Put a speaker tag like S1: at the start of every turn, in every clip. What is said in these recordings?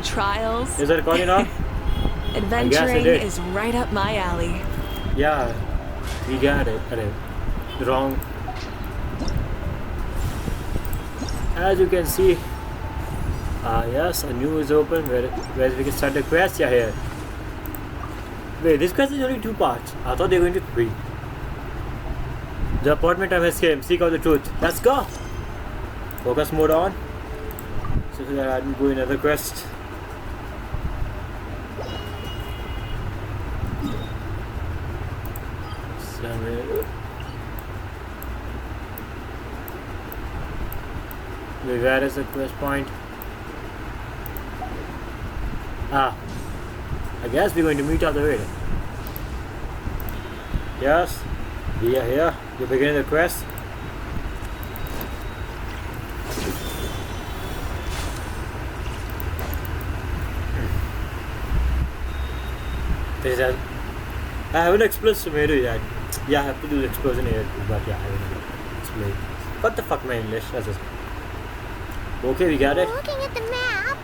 S1: trials.
S2: Is it recording now?
S1: Adventuring is right up my alley.
S2: Yeah, we got it. Wrong. As you can see, yes, a new is open where we can start the quest. Yeah, here. Wait, this quest is only 2 parts. I thought they were going to 3. The appointment time has came. Seek out the truth. Let's go. Focus mode on. So that I didn't go in another quest. Wait, where is the quest point? I guess we're going to meet out the way. Yes, we are here. We're beginning the quest. I haven't explored Sumeru yet. Yeah, I have to do the explosion here too, but yeah, I haven't explored. What the fuck, my English? That's just... Okay, we got it.
S3: Looking at the map,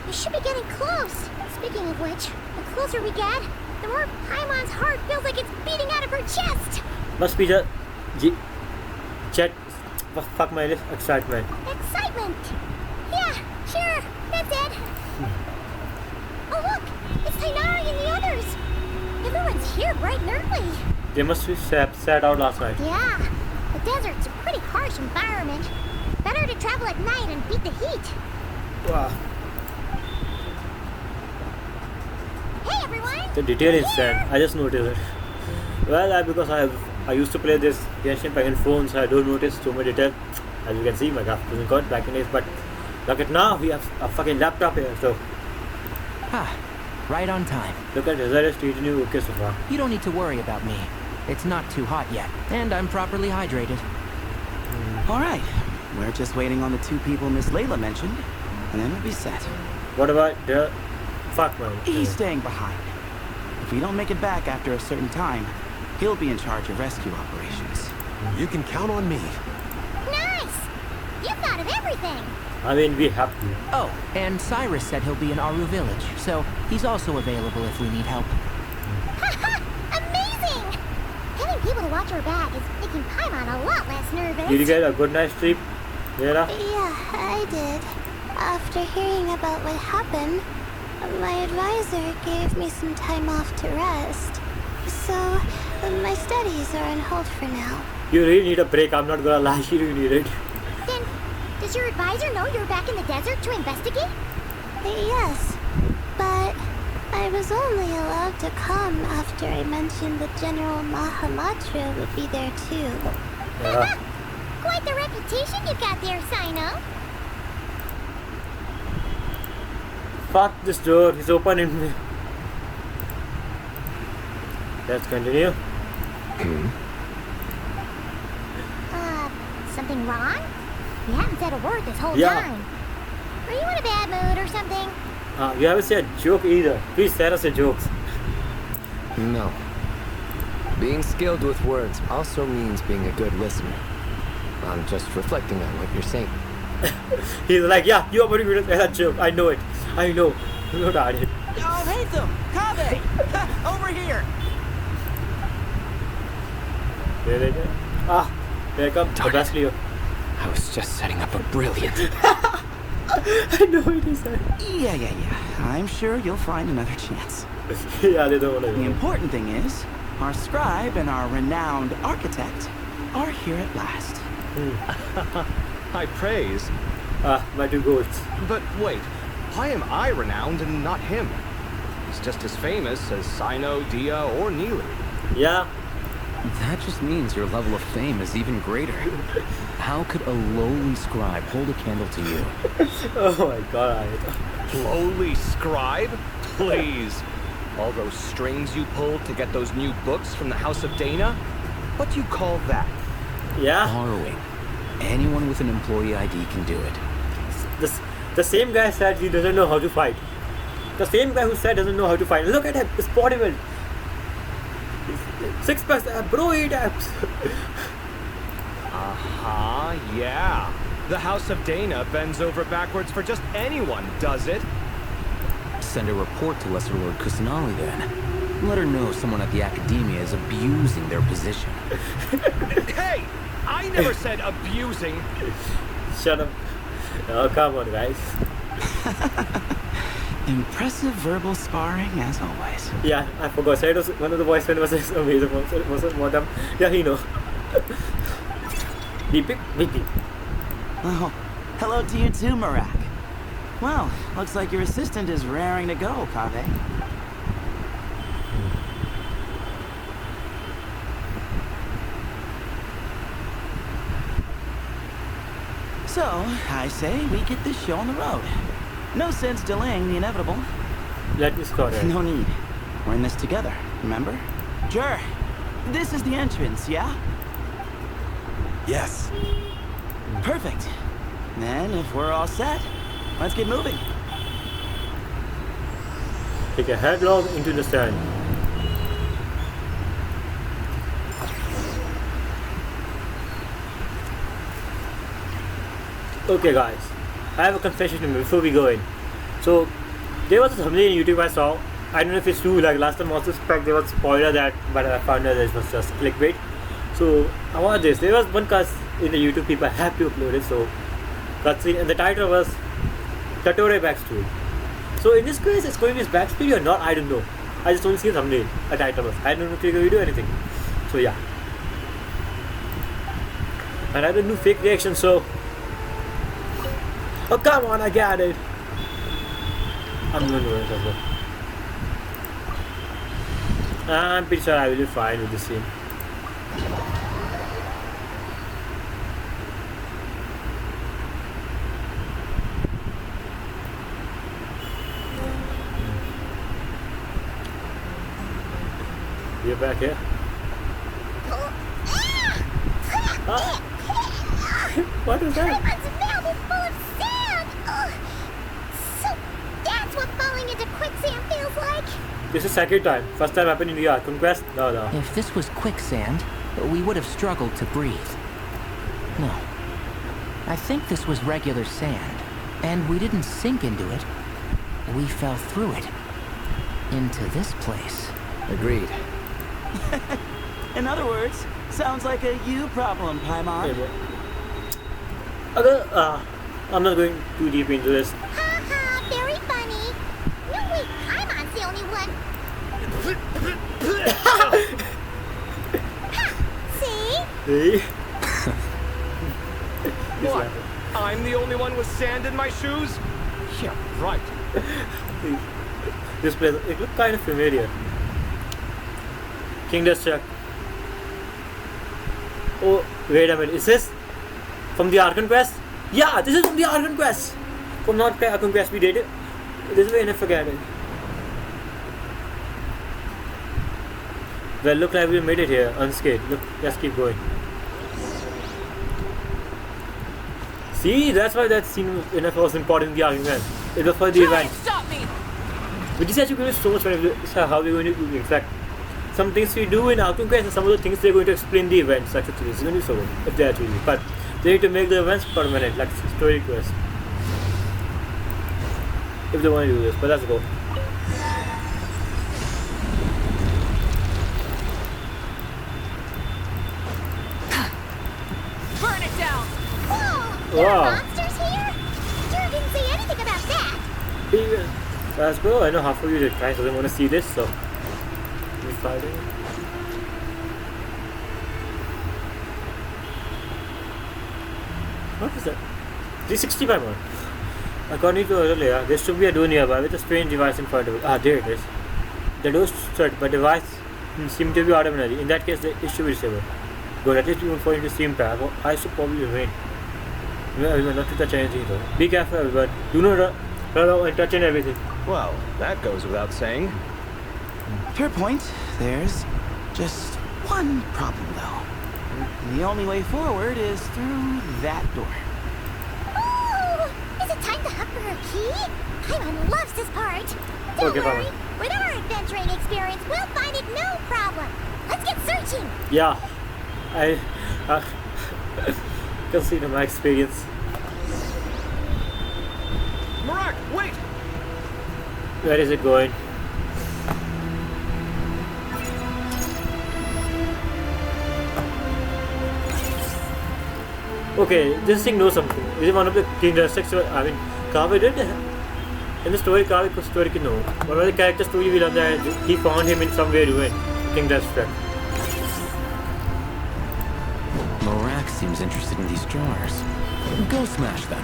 S3: we should be getting close. Speaking of which, the closer we get, the more Paimon's heart feels like it's beating out of her chest.
S2: Must be the... Fuck my English. Excitement.
S3: Excitement! Yeah, sure, that's it. Oh look, it's Tainari and the others. Everyone's here bright and early.
S2: They must be sat out last night.
S3: Yeah, the desert's a pretty harsh environment. Better to travel at night and beat the heat.
S2: Wow.
S3: Hey everyone!
S2: The detail is sad. I just noticed it. Well, because I used to play this Genshin on phone, so I don't notice too much detail. As you can see, my graphics isn't good back in days, but look at now, we have a fucking laptop here, so...
S4: Right on time.
S2: Look at Desire is treating you okay so far.
S4: You don't need to worry about me. It's not too hot yet, and I'm properly hydrated.
S5: All right. We're just waiting on the 2 people Miss Layla mentioned, and then we'll be set.
S2: What about the... Fuck man.
S5: He's staying behind. If we don't make it back after a certain time, he'll be in charge of rescue operations.
S6: You can count on me.
S3: Nice! You thought of everything!
S2: I mean, we have to.
S4: Oh, and Cyrus said he'll be in Aru Village, so he's also available if we need help.
S3: Haha! Amazing! Having people to watch our back is making Paimon a lot less nervous.
S2: Did you get a good night's sleep, Layla?
S7: Yeah, I did. After hearing about what happened, my advisor gave me some time off to rest. So, my studies are on hold for now.
S2: You really need a break, I'm not gonna lie, you really need it.
S3: Then, does your advisor know you're back in the desert to investigate?
S7: Yes, but I was only allowed to come after I mentioned that General Mahamatra would be there too.
S2: Yeah.
S3: Quite the reputation you got there, Sino.
S2: Fuck this door, it's open in me. Let's continue.
S3: Something wrong? You haven't said a word this whole
S2: Yeah.
S3: time. Are you in a bad mood or something?
S2: You haven't said a joke either. Please tell us a joke.
S6: No. Being skilled with words also means being a good listener. I'm just reflecting on what you're saying.
S2: He's like, yeah, you are very good at that joke. I know it. I know. You know that.
S4: Oh, hate them! Kabe! Over here!
S2: There they go. Here comes the best Leo.
S6: I was just setting up a brilliant...
S2: I know it is that.
S5: Yeah. I'm sure you'll find another chance.
S2: Yeah, they don't want to
S5: The important thing is, our scribe and our renowned architect are here at last.
S8: High praise.
S2: My 2 goats.
S8: But wait, why am I renowned and not him? He's just as famous as Sino, Dia, or Neely.
S2: Yeah.
S9: That just means your level of fame is even greater. How could a lowly scribe hold a candle to you?
S2: Oh my god.
S8: Lowly scribe? Please. All those strings you pulled to get those new books from the House of Dana? What do you call that?
S2: Yeah.
S9: Borrowing. Anyone with an employee ID can do it.
S2: The same guy said he doesn't know how to fight. The same guy who said doesn't know how to fight. Look at him. It's possible. 6 packs, bro, 8 apps.
S8: Yeah. The House of Dana bends over backwards for just anyone, does it?
S9: send a report to Lesser Lord Kusanali then. Let her know someone at the Academia is abusing their position.
S8: Hey! I never said abusing.
S2: Shut up. Oh, come on, guys.
S5: Impressive verbal sparring, as always.
S2: Yeah, I forgot. So it was one of the boys' friend was amazing. It wasn't one of them. Yeah, he know. Beep, beep, beep, beep.
S5: Oh, hello to you too, Marak. Well, looks like your assistant is raring to go, Kaveh. So, I say we get this show on the road. No sense delaying the inevitable.
S2: Let me start it.
S5: No need. We're in this together, remember? Sure. This is the entrance, yeah?
S6: Yes.
S5: Perfect. Then, if we're all set, let's get moving.
S2: Take a headlong into the sand. Okay guys, I have a confession before we go in. So, there was something in YouTube I saw. I don't know if it's true, like last time I also suspect there was spoiler that, but I found out it was just clickbait. So, I want this. There was one cast in the YouTube people have to upload it, so cutscene, and the title was Dottore backstory. So in this case, it's going to be his backstory or not, I don't know. I just only see a thumbnail, a title was. I don't know if they're going to do anything. So yeah. And I don't do fake reactions, so... Oh come on, I got it! I'm going to do it as well. I'm pretty sure I will be fine with this scene. You're back here. Ah. What is that?
S3: Paimon's mouth is full of sand! So that's what falling into quicksand feels like?
S2: This is second time. First time happened in the Conquest? No.
S4: If this was quicksand, we would have struggled to breathe. No. I think this was regular sand, and we didn't sink into it. We fell through it. Into this place.
S6: Agreed.
S5: In other words, sounds like a you problem, Paimon.
S2: I'm not going too deep into this.
S3: Haha, very funny. No, wait, Paimon's the only one. See?
S2: Hey.
S8: What? I'm the only one with sand in my shoes? Yeah, right.
S2: This place, it looked kind of familiar. King Destruct. Oh, wait a minute. Is this from the Archon Quest? Yeah, this is from the Archon Quest. From not Archon Quest we did it. This is way enough forget it. Well, look like we made it here unscathed. Look, let's keep going. See, that's why that scene was important in the argument. It was for the event.
S1: Stop me!
S2: But this actually gives so much benefit. How we're going to do. In fact, some things we do in Arkham Quest and some of the things they're going to explain the events. Actually, it's going to be so good if they actually. But they need to make the events permanent, like story quest. If they want to do this, but let's go.
S1: Burn it down!
S3: Whoa! There
S2: Wow.
S3: are monsters here? Sure didn't say anything about that.
S2: Let's go. I know half of you guys doesn't want to see this, so we're fighting. What is that? 365 more. According to earlier, there should be a door nearby with a strange device in front of it. Ah, there it is. The door's shut, but the device seems to be ordinary. In that case, the issue is disabled. Good, at least we won't fall into the same path. I should probably remain. Everyone, not to touch anything though. Be careful, everyone. Do not run out and touch everything.
S8: Well, that goes without saying.
S5: Fair point. There's just one problem, though. The only way forward is through that door.
S3: Ooh! Is it time to hop for her key? Paimon loves this part. Don't
S2: Okay,
S3: worry.
S2: Paimon.
S3: With our adventuring experience, we'll find it no problem. Let's get searching.
S2: Yeah, I consider my experience.
S8: Marak, wait!
S2: Where is it going? Okay, this thing knows something. Is it one of the King Districts? I mean, Kaveh did in the story. Kaveh story can know. One of the character story we learned that he found him in somewhere ruined. King District.
S9: Morak seems interested in these drawers. Go smash them.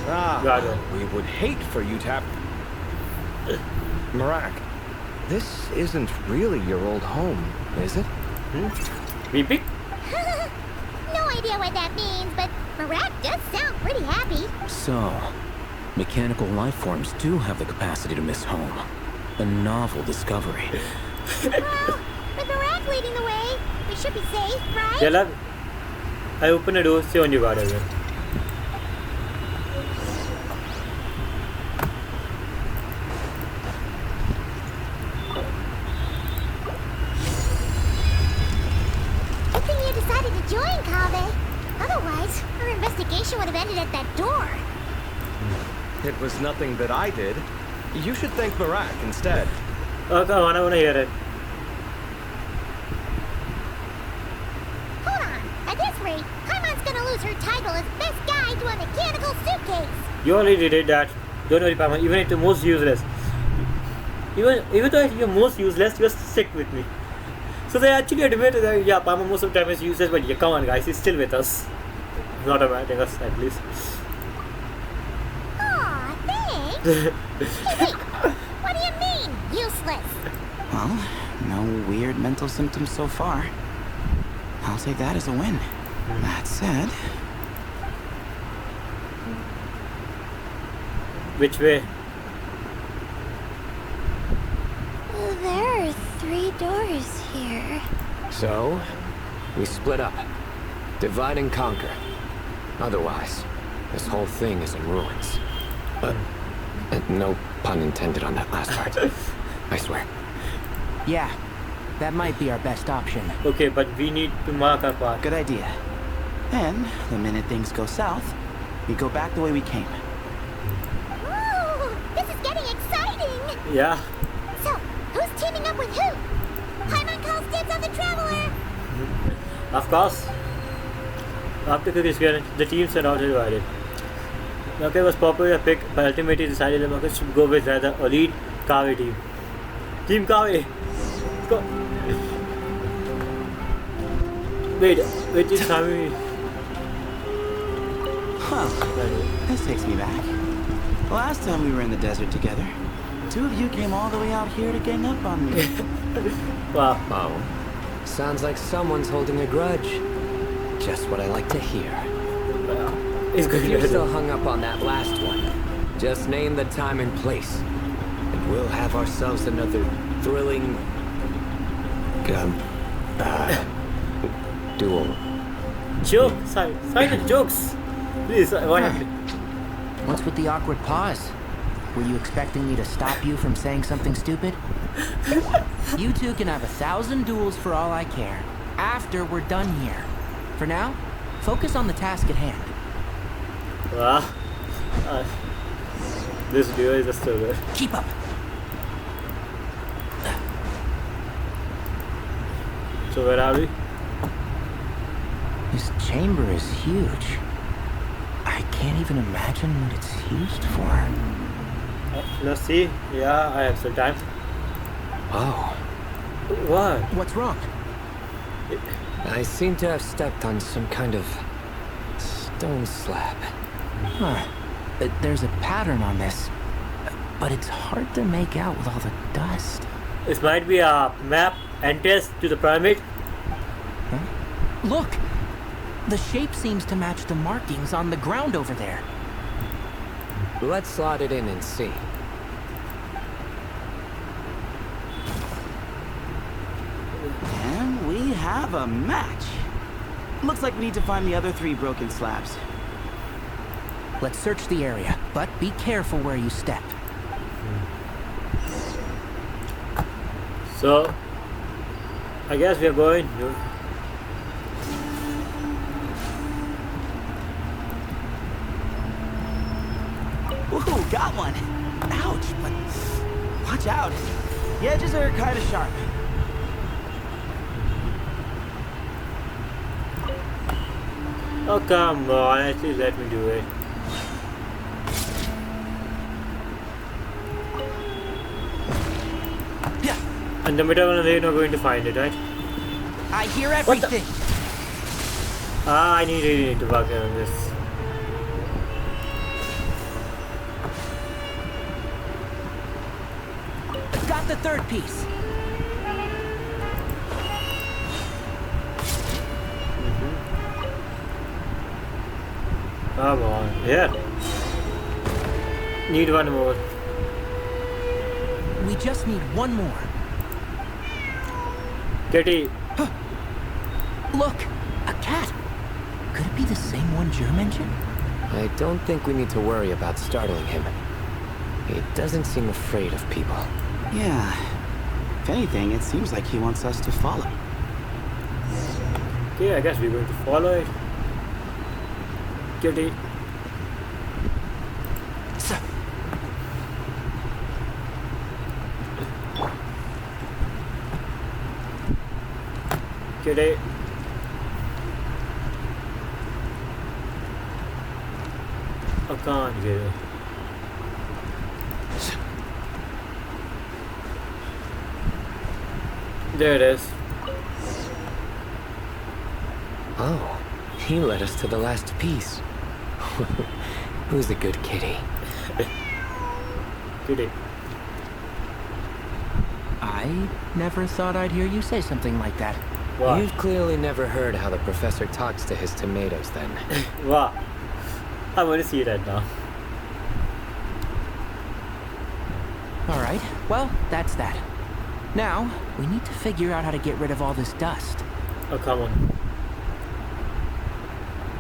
S2: Got it.
S8: We would hate for you to have... Marak, this isn't really your old home, is it?
S2: Weeping?
S3: No idea what that means, but Marak does sound pretty happy.
S9: So, mechanical life forms do have the capacity to miss home. A novel discovery.
S3: Well, with Marak leading the way, we should be safe, right?
S2: Yeah, love. I open the door, see on you got it.
S3: Good thing you decided to join, Kaveh. Otherwise, our investigation would have ended at that door.
S8: It was nothing that I did. You should thank Marak instead.
S2: Oh, come on, I want to hear it.
S3: Hold on. At this rate, Paimon's gonna lose her title as best guide to a mechanical suitcase.
S2: You already did that. Don't worry, Paimon. Even if you're most useless. Even though you're most useless, you're stick with me. So they actually admitted that, yeah, Paimon most of the time is useless, but yeah, come on, guys, he's still with us. Not abandoning us, at least.
S3: Aw, thanks. Hey, wait. What do you mean, useless?
S5: Well, no weird mental symptoms so far. I'll take that as a win. That said,
S2: Which way?
S7: There are 3 doors here.
S6: So, we split up. Divide and conquer. Otherwise, this whole thing is in ruins. No pun intended on that last part. I swear.
S4: Yeah, that might be our best option.
S2: Okay, but we need to mark our path.
S5: good idea. And the minute things go south, we go back the way we came.
S3: Ooh, this is getting exciting.
S2: Yeah.
S3: So, who's teaming up with who? Paimon calls dibs on the Traveler.
S2: Of course. After cookies, the teams are now divided. Market was popular pick, but ultimately decided the market should go with rather elite Kaveh team. Team Kaveh! Let's go! Wait, is Kaveh?
S5: Huh. This takes me back. Last time we were in the desert together, 2 of you came all the way out here to gang up on me.
S2: Wow.
S6: Oh. Sounds like someone's holding a grudge. Just what I like to hear.
S2: It's good.
S6: If you're still hung up on that last one, just name the time and place, and we'll have ourselves another thrilling duel.
S2: Joke! Silent jokes! Please, what happened?
S4: What's with the awkward pause? Were you expecting me to stop you from saying something stupid? You two can have 1,000 duels for all I care. After we're done here. For now, focus on the task at hand.
S2: Wow. This duo is just so good.
S4: Keep up.
S2: So where are we?
S4: This chamber is huge. I can't even imagine what it's used for.
S2: Let's see. Yeah, I have some time.
S6: Oh,
S2: What?
S4: What's wrong?
S6: I seem to have stepped on some kind of stone slab.
S4: Huh. There's a pattern on this, but it's hard to make out with all the dust.
S2: This might be a map entrance to the pyramid.
S4: Look! The shape seems to match the markings on the ground over there.
S6: Let's slot it in and see.
S5: And we have a match. Looks like we need to find the other 3 broken slabs.
S4: Let's search the area, but be careful where you step.
S2: So, I guess we are going.
S5: Ooh, got one. Ouch, but watch out. The edges are kind of sharp.
S2: Oh, come on, at least let me do it.
S5: Yeah.
S2: And the middle one, they're not going to find it, right?
S5: I hear
S2: What the-
S5: everything.
S2: I really need to work on this.
S4: Got the third piece.
S2: Come on, yeah. Need one more.
S4: We just need one more.
S2: Kitty.
S4: Look, a cat. Could it be the same one Jer mentioned?
S6: I don't think we need to worry about startling him. He doesn't seem afraid of people.
S5: Yeah. If anything, it seems like he wants us to follow.
S2: Okay, I guess we're going to follow it. Kitty. Kitty. I can't get it. There it is.
S6: Oh, he led us to the last piece. Who's a good kitty?
S2: Kitty.
S4: I never thought I'd hear you say something like that.
S2: Wow.
S6: You've clearly never heard how the professor talks to his tomatoes, then.
S2: Wow. I want to see that now.
S4: All right, well, that's that. Now, we need to figure out how to get rid of all this dust.
S2: Oh, come on.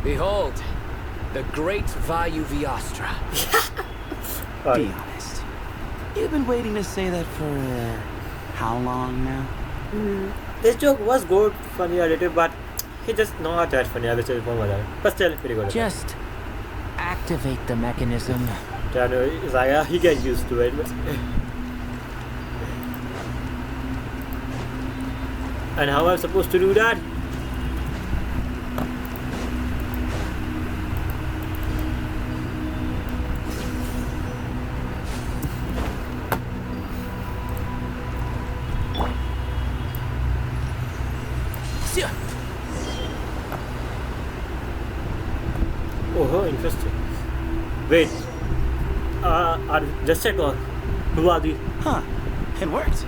S6: Behold, the great Vayu Viastra.
S5: Be honest. You've been waiting to say that for how long now?
S2: This joke was good, funny a little, but he just not that funny. I will say one more. But still, pretty good.
S4: Just activate the mechanism.
S2: Jano is like, he gets used to it. And how am I supposed to do that? Oh, interesting. Wait. Just check on. Who are these?
S5: Huh. It worked.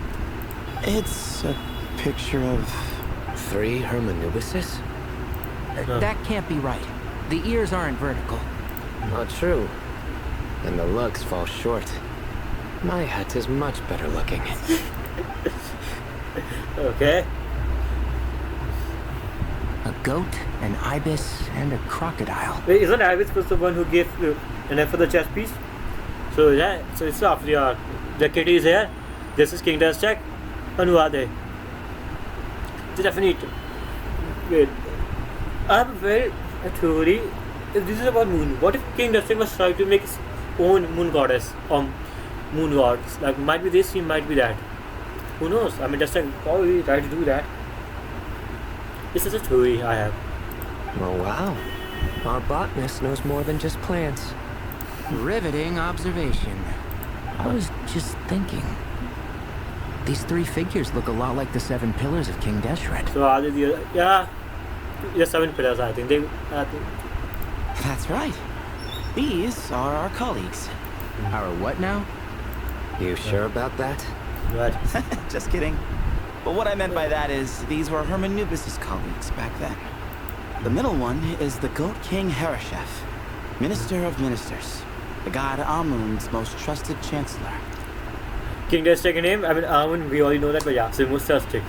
S5: It's a picture of...
S6: 3 Hermanubises?
S4: That can't be right. The ears aren't vertical.
S6: Not true. And the lugs fall short. My hat is much better looking.
S2: Okay.
S4: A goat, an ibis, and a crocodile.
S2: Wait, isn't Ibis was the one who gave an F for the chess piece? So yeah, so it's after the kitty is here. This is King Does check. And who are they? The definite. Wait. I have a theory. If this is about moon, what if King Does was trying to make his own moon goddess or moon gods? Like might be this, he might be that. Who knows? I mean, just probably try to do that. This is a theory I have.
S6: Oh, wow. Our botanist knows more than just plants.
S4: Riveting observation. I was just thinking. These 3 figures look a lot like the 7 pillars of King Deshret.
S2: So are they the 7 pillars? I think they.
S5: That's right. These are our colleagues.
S4: Our what now?
S6: You sure about that?
S2: Right.
S5: Just kidding. But what I meant by that is, these were Hermanubis' colleagues back then. The middle one is the Goat King Hereshef, Minister of Ministers, the god Amun's most trusted chancellor.
S2: King Does take a name. I mean, Amun, we already know that, but yeah, so most trusted.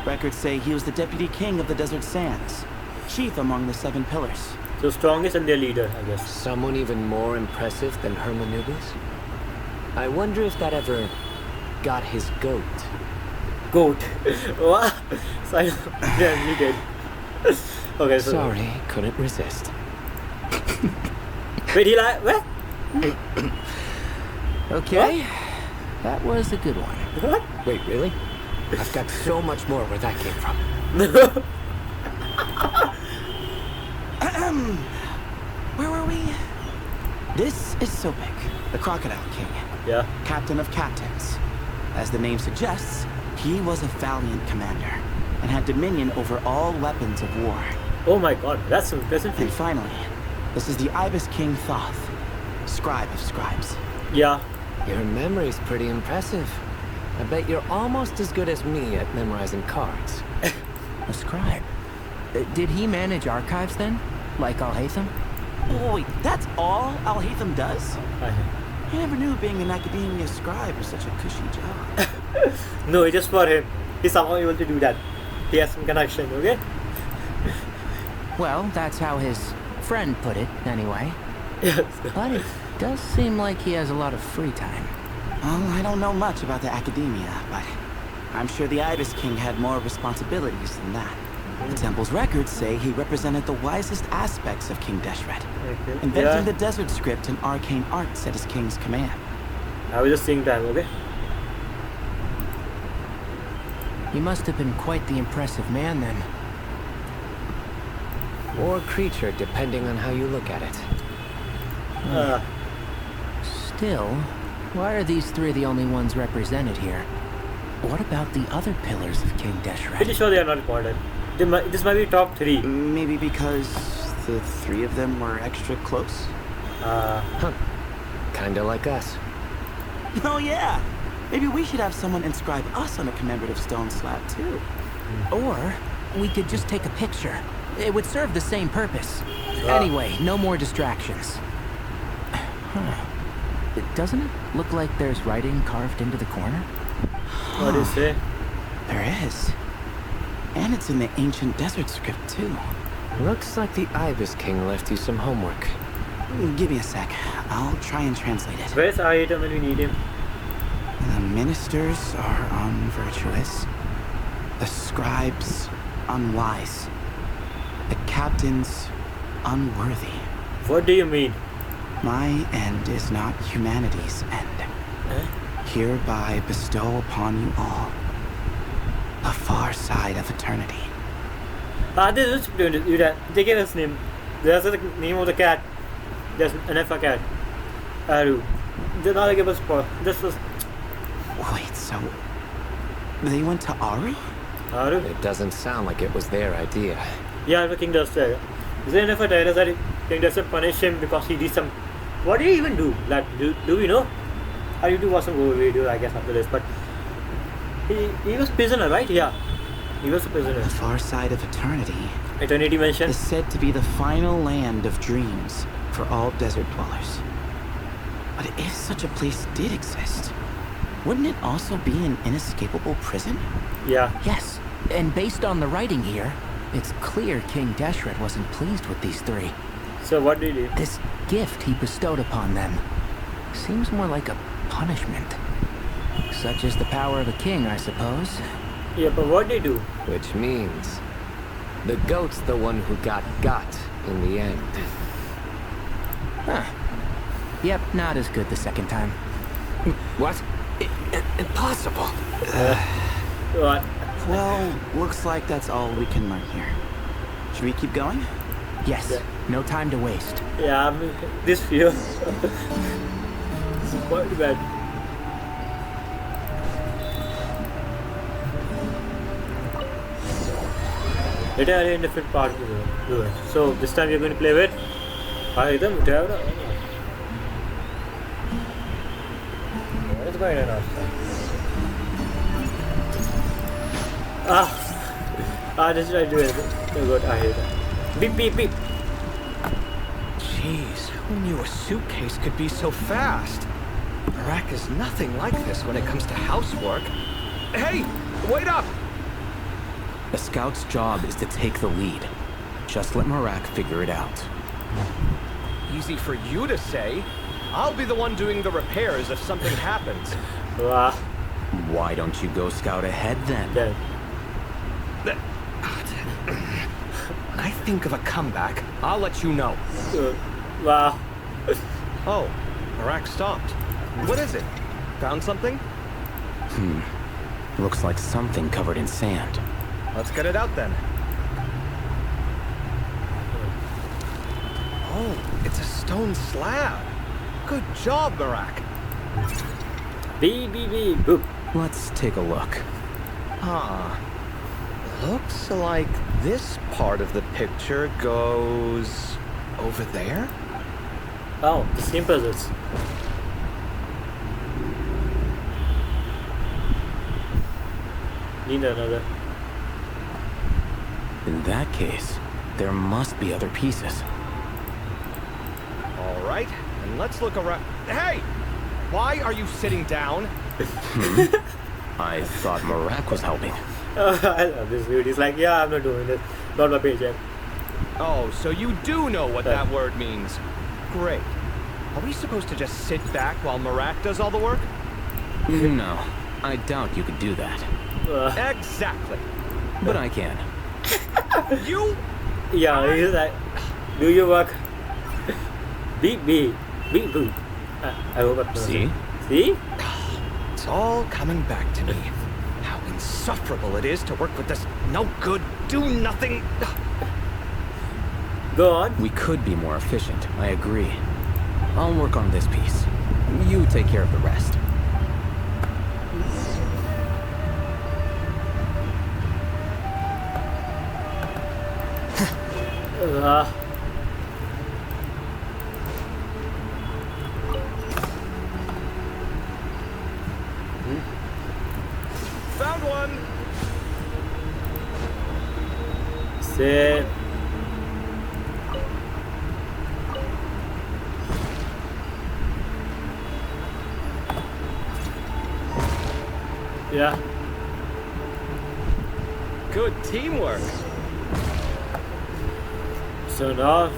S5: Records say he was the deputy king of the Desert Sands, chief among the 7 pillars.
S2: So strongest and their leader, I guess.
S6: Someone even more impressive than Hermanubis? I wonder if that ever got his goat.
S2: Goat. What? So I yeah, you did. Okay, so.
S6: Sorry, couldn't resist.
S2: Wait, he lied? What?
S4: Okay, that was a good one.
S2: What?
S6: Wait, really? I've got so much more where that came from.
S5: Where were we? This is Sobek, the Crocodile King,
S2: Yeah.
S5: captain of captains. As the name suggests, he was a valiant commander and had dominion over all weapons of war.
S2: Oh my god, that's impressive.
S5: And finally, this is the Ibis King Thoth, scribe of scribes.
S2: Yeah.
S6: Your memory's pretty impressive. I bet you're almost as good as me at memorizing cards.
S4: A scribe. Did he manage archives then? Like Alhaitham?
S5: Oh, wait, that's all Alhaitham does?
S2: I
S5: never knew being an academia scribe was such a cushy job.
S2: No, it's just for him. He's somehow able to do that. He has some connection, okay?
S4: Well, that's how his friend put it, anyway.
S2: Yes.
S4: But it does seem like he has a lot of free time.
S5: Well, I don't know much about the academia, but I'm sure the Ibis King had more responsibilities than that. The temple's records say he represented the wisest aspects of King Deshret,
S2: Okay.
S5: inventing the desert script and arcane arts at his king's command.
S2: I was just seeing time, okay?
S4: He must have been quite the impressive man then.
S6: Or creature, depending on how you look at it.
S4: Still, why are these three the only ones represented here? What about the other pillars of King Deshret?
S2: Pretty sure they are not important. This might be top 3.
S5: Maybe because the three of them were extra close?
S6: Kinda like us.
S5: Oh yeah! Maybe we should have someone inscribe us on a commemorative stone slab too.
S4: Or we could just take a picture. It would serve the same purpose. Anyway, no more distractions. Doesn't it look like there's writing carved into the corner?
S2: What do you say?
S5: There is. And it's in the ancient desert script too.
S6: Looks like the Ibis King left you some homework.
S5: Give me a sec. I'll try and translate it.
S2: Where's our item when we need him?
S5: The ministers are unvirtuous. The scribes unwise. The captains unworthy.
S2: What do you mean?
S5: My end is not humanity's end. Hereby bestow upon you all a far side of eternity.
S2: This is that. They gave us name. There's the name of the cat. There's an F cat. Aru. Then now they give us for. This was
S5: Wait, so they went to Aru?
S2: Aru.
S6: It doesn't sound like it was their idea.
S2: Yeah, the king does that. Is there enough for tell us that king doesn't punish him because he did some. What did he even do? Like, do we know? Or you do watch some video, I guess, after this. But he was prisoner, right? Yeah, he was a prisoner.
S5: The far side of eternity
S2: Eternity mentioned.
S5: is said to be the final land of dreams for all desert dwellers. But if such a place did exist, wouldn't it also be an inescapable prison?
S2: Yeah.
S4: Yes, and based on the writing here, it's clear King Deshret wasn't pleased with these three.
S2: So what did he?
S4: This gift he bestowed upon them seems more like a punishment. Such is the power of a king, I suppose.
S2: Yeah, but what did he do?
S6: Which means the goat's the one who got in the end.
S4: Huh. Yep, not as good the second time.
S6: What? Impossible.
S2: What?
S5: Well, looks like that's all we can learn here. Should we keep going?
S4: Yes,
S2: Yeah.
S4: no time to waste.
S2: Yeah, I mean, this fear. This is quite bad. It are in different parts of the world. So this time you're going to play with item whatever. What is going on outside? This is what I do. Oh god, I hate it. Beep beep beep.
S8: Jeez, who knew a suitcase could be so fast? Iraq is nothing like this when it comes to housework. Hey, wait up!
S9: A scout's job is to take the lead. Just let Marak figure it out.
S8: Easy for you to say. I'll be the one doing the repairs if something happens.
S2: Wow.
S9: Why don't you go scout ahead then?
S2: Dead.
S8: I think of a comeback. I'll let you know.
S2: Wow.
S8: Oh, Iraq stopped. What is it? Found something?
S5: Looks like something covered in sand.
S8: Let's get it out then. Oh, it's a stone slab. Good job, Marak.
S2: Boop.
S5: Let's take a look.
S8: Ah. Looks like this part of the picture goes over there?
S2: Oh, the same puzzles. Need another.
S5: In that case, there must be other pieces.
S8: All right, and let's look around. Hey! Why are you sitting down?
S5: I thought Marak was helping.
S2: I love this dude. He's like, yeah, I'm not doing it. Not my paycheck.
S8: Oh, so you do know what that word means. Great. Are we supposed to just sit back while Marak does all the work?
S5: No, I doubt you could do that.
S8: Exactly.
S5: But I can.
S8: You?
S2: Yeah, he's like, do your work. Beep boop. I hope I pronounced it. See?
S8: It's all coming back to me. How insufferable it is to work with this no good, do nothing.
S2: Go on.
S5: We could be more efficient, I agree. I'll work on this piece. You take care of the rest.
S8: Found one.
S2: Save. Yeah.
S8: Good teamwork.
S2: So now,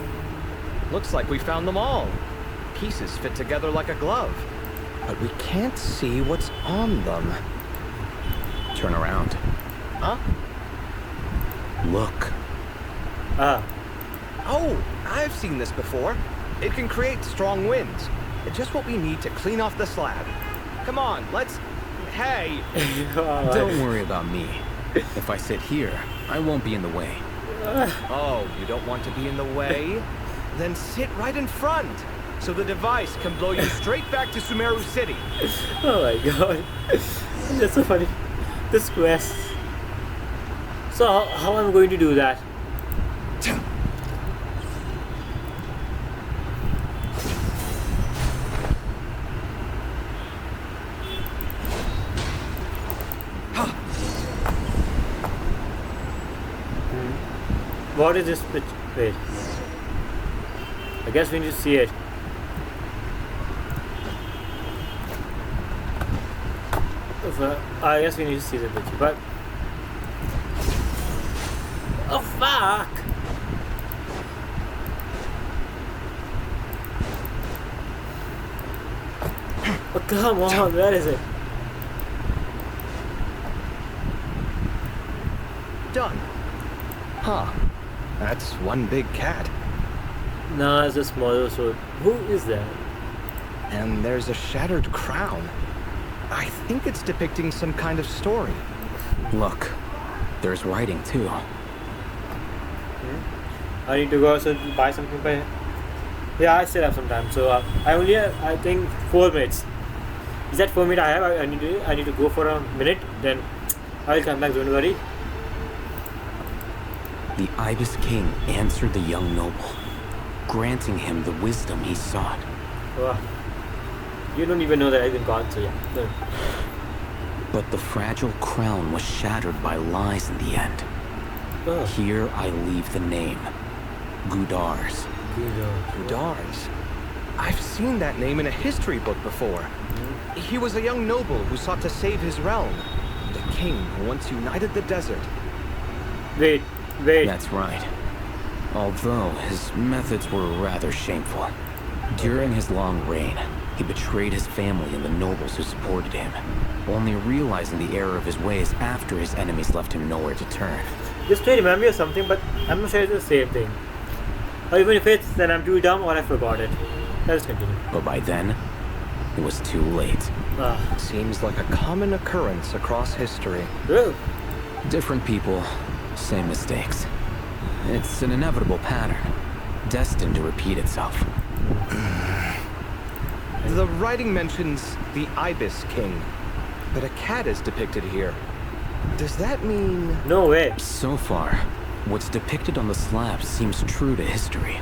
S8: Looks like we found them all. Pieces fit together like a glove. But we can't see what's on them.
S5: Turn around.
S8: Huh?
S5: Look.
S8: Oh, I've seen this before. It can create strong winds. It's just what we need to clean off the slab. Come on, let's... Hey!
S5: Don't worry about me. If I sit here, I won't be in the way.
S8: Oh, you don't want to be in the way? Then sit right in front, so the device can blow you straight back to Sumeru City.
S2: Oh my god. That's so funny. This quest. So how am I going to do that? What is this pitch? Wait. I guess we need to see it. I guess we need to see the picture, but... Oh fuck! Oh come on, where is it?
S8: Done. Huh. That's one big cat.
S2: Nah, it's a smaller sword. Who is that?
S8: And there's a shattered crown. I think it's depicting some kind of story.
S5: Look. There's writing too.
S2: I need to go also buy something by... Yeah, I still have some time. So I only have, I think, 4 minutes. Is that 4 minutes I have? I need to go for a minute. Then I'll come back, don't worry.
S5: The Ibis King answered the young noble, granting him the wisdom he sought.
S2: Wow. You don't even know that I've been gone, so yeah. No.
S5: But the fragile crown was shattered by lies in the end.
S2: Oh.
S5: Here I leave the name. Gudars.
S8: Gudars. I've seen that name in a history book before. He was a young noble who sought to save his realm. The king who once united the desert.
S2: Wait.
S5: That's right. Although his methods were rather shameful. During his long reign, he betrayed his family and the nobles who supported him, only realizing the error of his ways after his enemies left him nowhere to turn.
S2: This may remind me of something, but I'm not sure it's the same thing. Or even if it's, then I'm too dumb or I forgot it. Let's continue.
S5: But by then,
S9: it was too late.
S8: Seems like a common occurrence across history.
S9: Different people, same mistakes. It's an inevitable pattern, destined to repeat itself.
S8: The writing mentions the Ibis King, but a cat is depicted here. Does that mean...
S2: No way.
S9: So far, what's depicted on the slab seems true to history.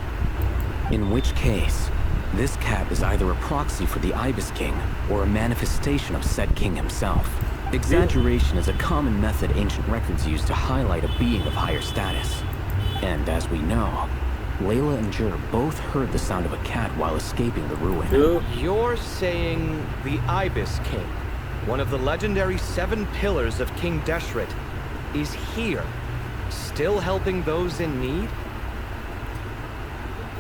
S9: In which case, this cat is either a proxy for the Ibis King or a manifestation of said king himself. Exaggeration is a common method ancient records use to highlight a being of higher status. And as we know, Layla and Jur both heard the sound of a cat while escaping the ruin.
S8: You're saying the Ibis King, one of the legendary 7 pillars of King Deshret, is here, still helping those in need?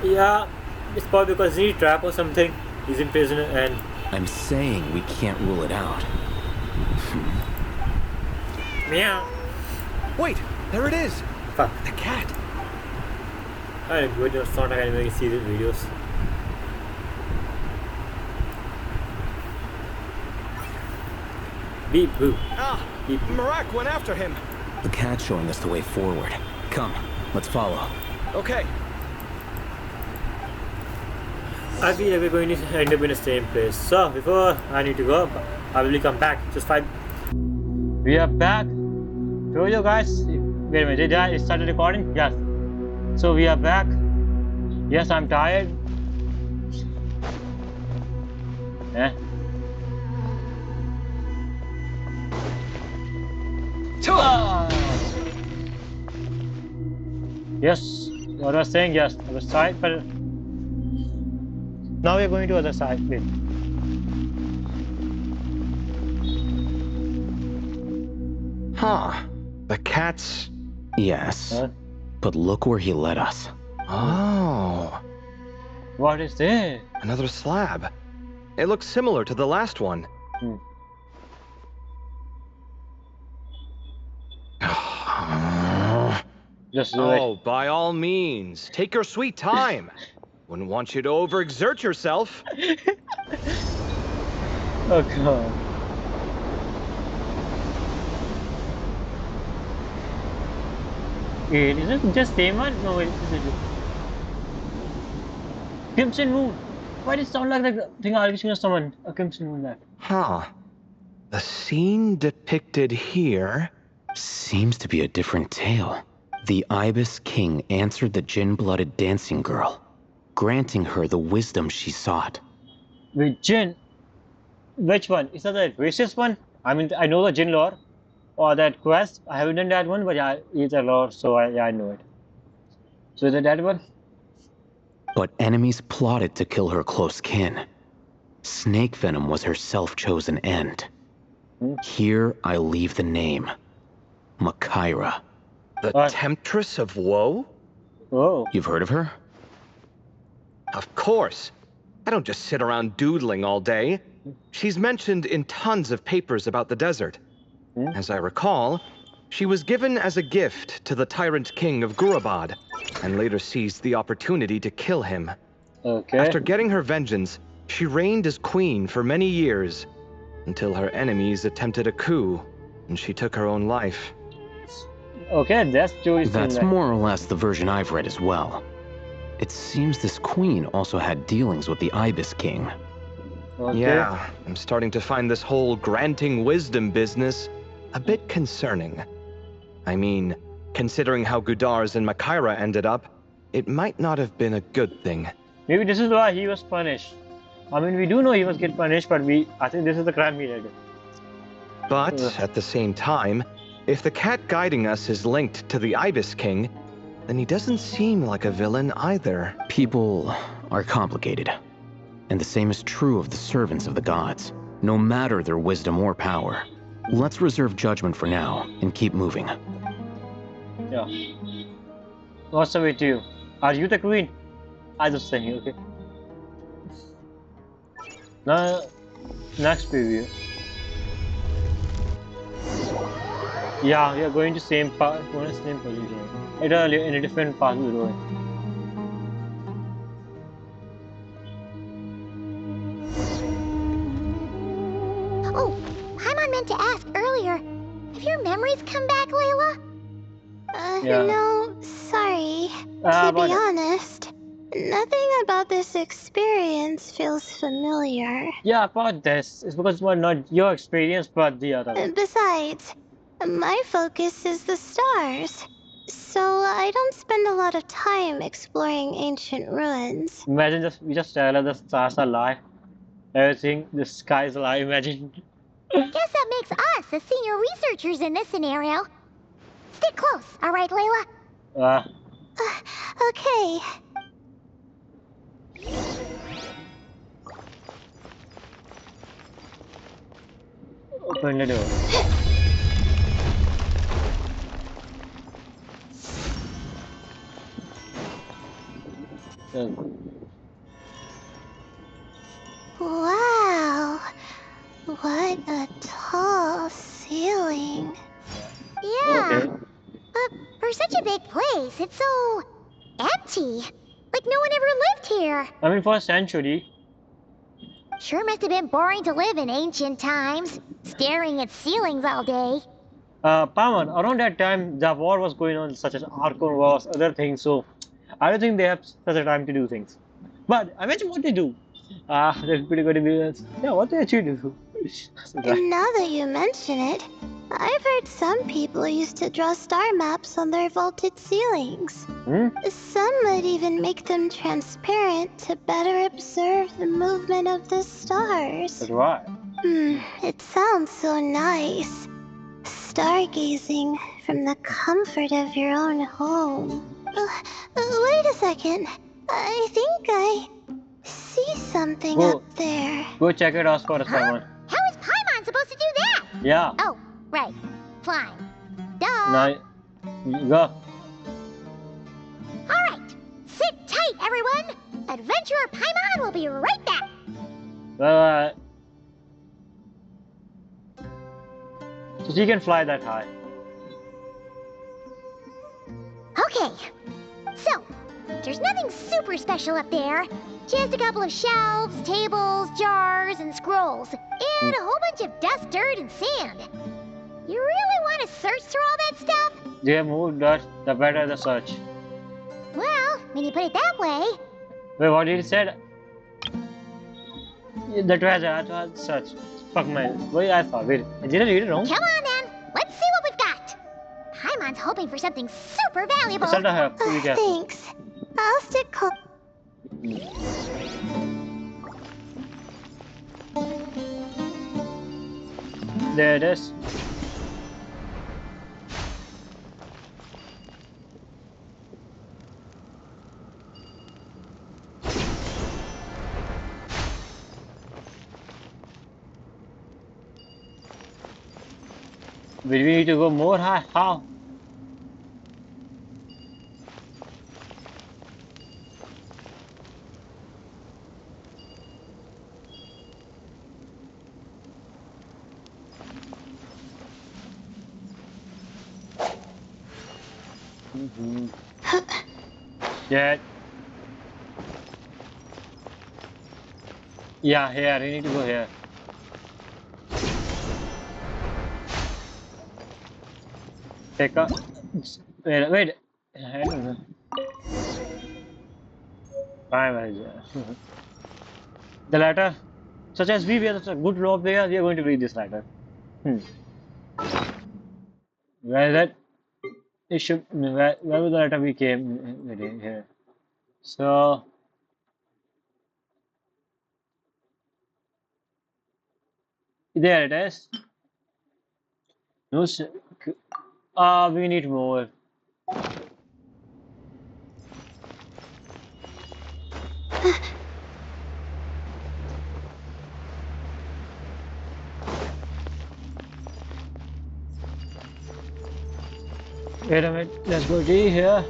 S2: Yeah, it's probably because he's trapped or something. He's in prison and...
S9: I'm saying we can't rule it out.
S2: Meow.
S8: Wait, there it is!
S2: Fuck.
S8: The cat!
S2: I don't know, it's not like I can see the videos. Beep boop. Beep boop.
S8: Marak went after him!
S9: The cat's showing us the way forward. Come, let's follow.
S8: Okay.
S2: I feel like we're going to end up in the same place. So, before I need to go, I will come back. Just 5. We are back. Told you guys. Wait a minute, did I start recording? Yes. So, we are back. Yes, I'm tired. Yes, what I was saying, yes, other side, but now we're going to other side. Wait.
S8: Huh. The cat's...
S9: Yes, but look where he led us.
S8: Oh.
S2: What is there?
S8: Another slab. It looks similar to the last one.
S2: Just do it.
S8: Oh, by all means, take your sweet time. Wouldn't want you to overexert yourself.
S2: Oh god. Wait, is it just same one? No, wait, is it? Crimson Moon. Why does it sound like the thing I'll give someone? A Crimson Moon that.
S8: Huh. The scene depicted here...
S9: Seems to be a different tale. The Ibis King answered the Jinn-blooded dancing girl, granting her the wisdom she sought.
S2: Wait, Jinn? Which one? Is that the racist one? I mean, I know the Jinn lore. Or that quest. I haven't done that one, but yeah, it's a lore, so I know it. So is it that one?
S9: But enemies plotted to kill her close kin. Snake venom was her self-chosen end. Here I leave the name. Makaira.
S8: The Temptress of Woe?
S2: Oh.
S9: You've heard of her?
S8: Of course. I don't just sit around doodling all day. She's mentioned in tons of papers about the desert. As I recall, she was given as a gift to the tyrant king of Gurabad, and later seized the opportunity to kill him.
S2: Okay.
S8: After getting her vengeance, she reigned as queen for many years, until her enemies attempted a coup, and she took her own life.
S2: Okay, that's Joey's.
S9: That's more or less the version I've read as well. It seems this queen also had dealings with the Ibis King.
S2: Okay.
S8: Yeah, I'm starting to find this whole granting wisdom business a bit concerning. I mean, considering how Gudars and Makaira ended up, it might not have been a good thing.
S2: Maybe this is why he was punished. I mean, we do know he was get punished, but I think this is the crime he did.
S8: But at the same time, if the cat guiding us is linked to the Ibis King, then he doesn't seem like a villain either.
S9: People are complicated. And the same is true of the servants of the gods, no matter their wisdom or power. Let's reserve judgment for now and keep moving.
S2: Yeah. What's the way to you? Are you the queen? I just saying you, okay? Now, next preview. Yeah, we are going to same part, same position. It earlier in a different part of the road.
S3: meant to ask earlier. Have your memories come back, Layla?
S2: Yeah.
S7: No, sorry.
S2: Ah,
S7: To be
S2: about it.
S7: honest, nothing about this experience feels familiar.
S2: Yeah, about this. It's because it's not your experience, but the other one.
S7: Besides, my focus is the stars. So I don't spend a lot of time exploring ancient ruins.
S2: Imagine we just tell her the stars are lie. Everything, the sky is a lie. Imagine.
S3: Guess that makes us the senior researchers in this scenario. Stick close, alright, Layla?
S7: Okay.
S2: Open the door.
S7: Wow. What a tall ceiling.
S3: Yeah.
S2: Okay.
S3: For such a big place, it's so empty. Like no one ever lived here.
S2: I mean, for a century.
S3: Sure must have been boring to live in ancient times, staring at ceilings all day.
S2: Paman, around that time, the war was going on, such as Archon Wars, other things. So, I don't think they have such a time to do things. But imagine what they do. They're pretty good to be. Yeah, what they actually do.
S7: Now that you mention it, I've heard some people used to draw star maps on their vaulted ceilings. Some might even make them transparent to better observe the movement of the stars.
S2: That's right.
S7: It sounds so nice. Stargazing from the comfort of your own home. Wait a second. I think I see something
S2: Whoa.
S7: up there.
S2: Go check it out for us, Paman.
S3: How is Paimon supposed to do that?
S2: Yeah.
S3: Oh, right. Flying. Duh.
S2: Now, go.
S3: Alright. Sit tight, everyone. Adventurer Paimon will be right back.
S2: Bye. So she can fly that high.
S3: Okay. So, there's nothing super special up there. Just a couple of shelves, tables, jars, and scrolls. And a whole bunch of dust, dirt, and sand. You really want to search through all that stuff?
S2: They have moved that, the better the search.
S3: Well, when you put it that way.
S2: Wait, what did he say? The treasure, I thought search. Fuck man. Wait, I thought. Wait, I didn't read it wrong.
S3: Come on then. Let's see what we've got. Paimon's hoping for something super valuable.
S2: Send her. We can.
S7: Thanks. I'll stick close.
S2: There it is. Will we need to go more high? How? Yeah. Yeah, here. We need to go here. Take a. Wait. I don't know. The letter, such as we were a good role player, we are going to read this letter. Where is it? It should. Where was the letter we came here? So. There it is. No, we need more. Wait a minute, let's go D here.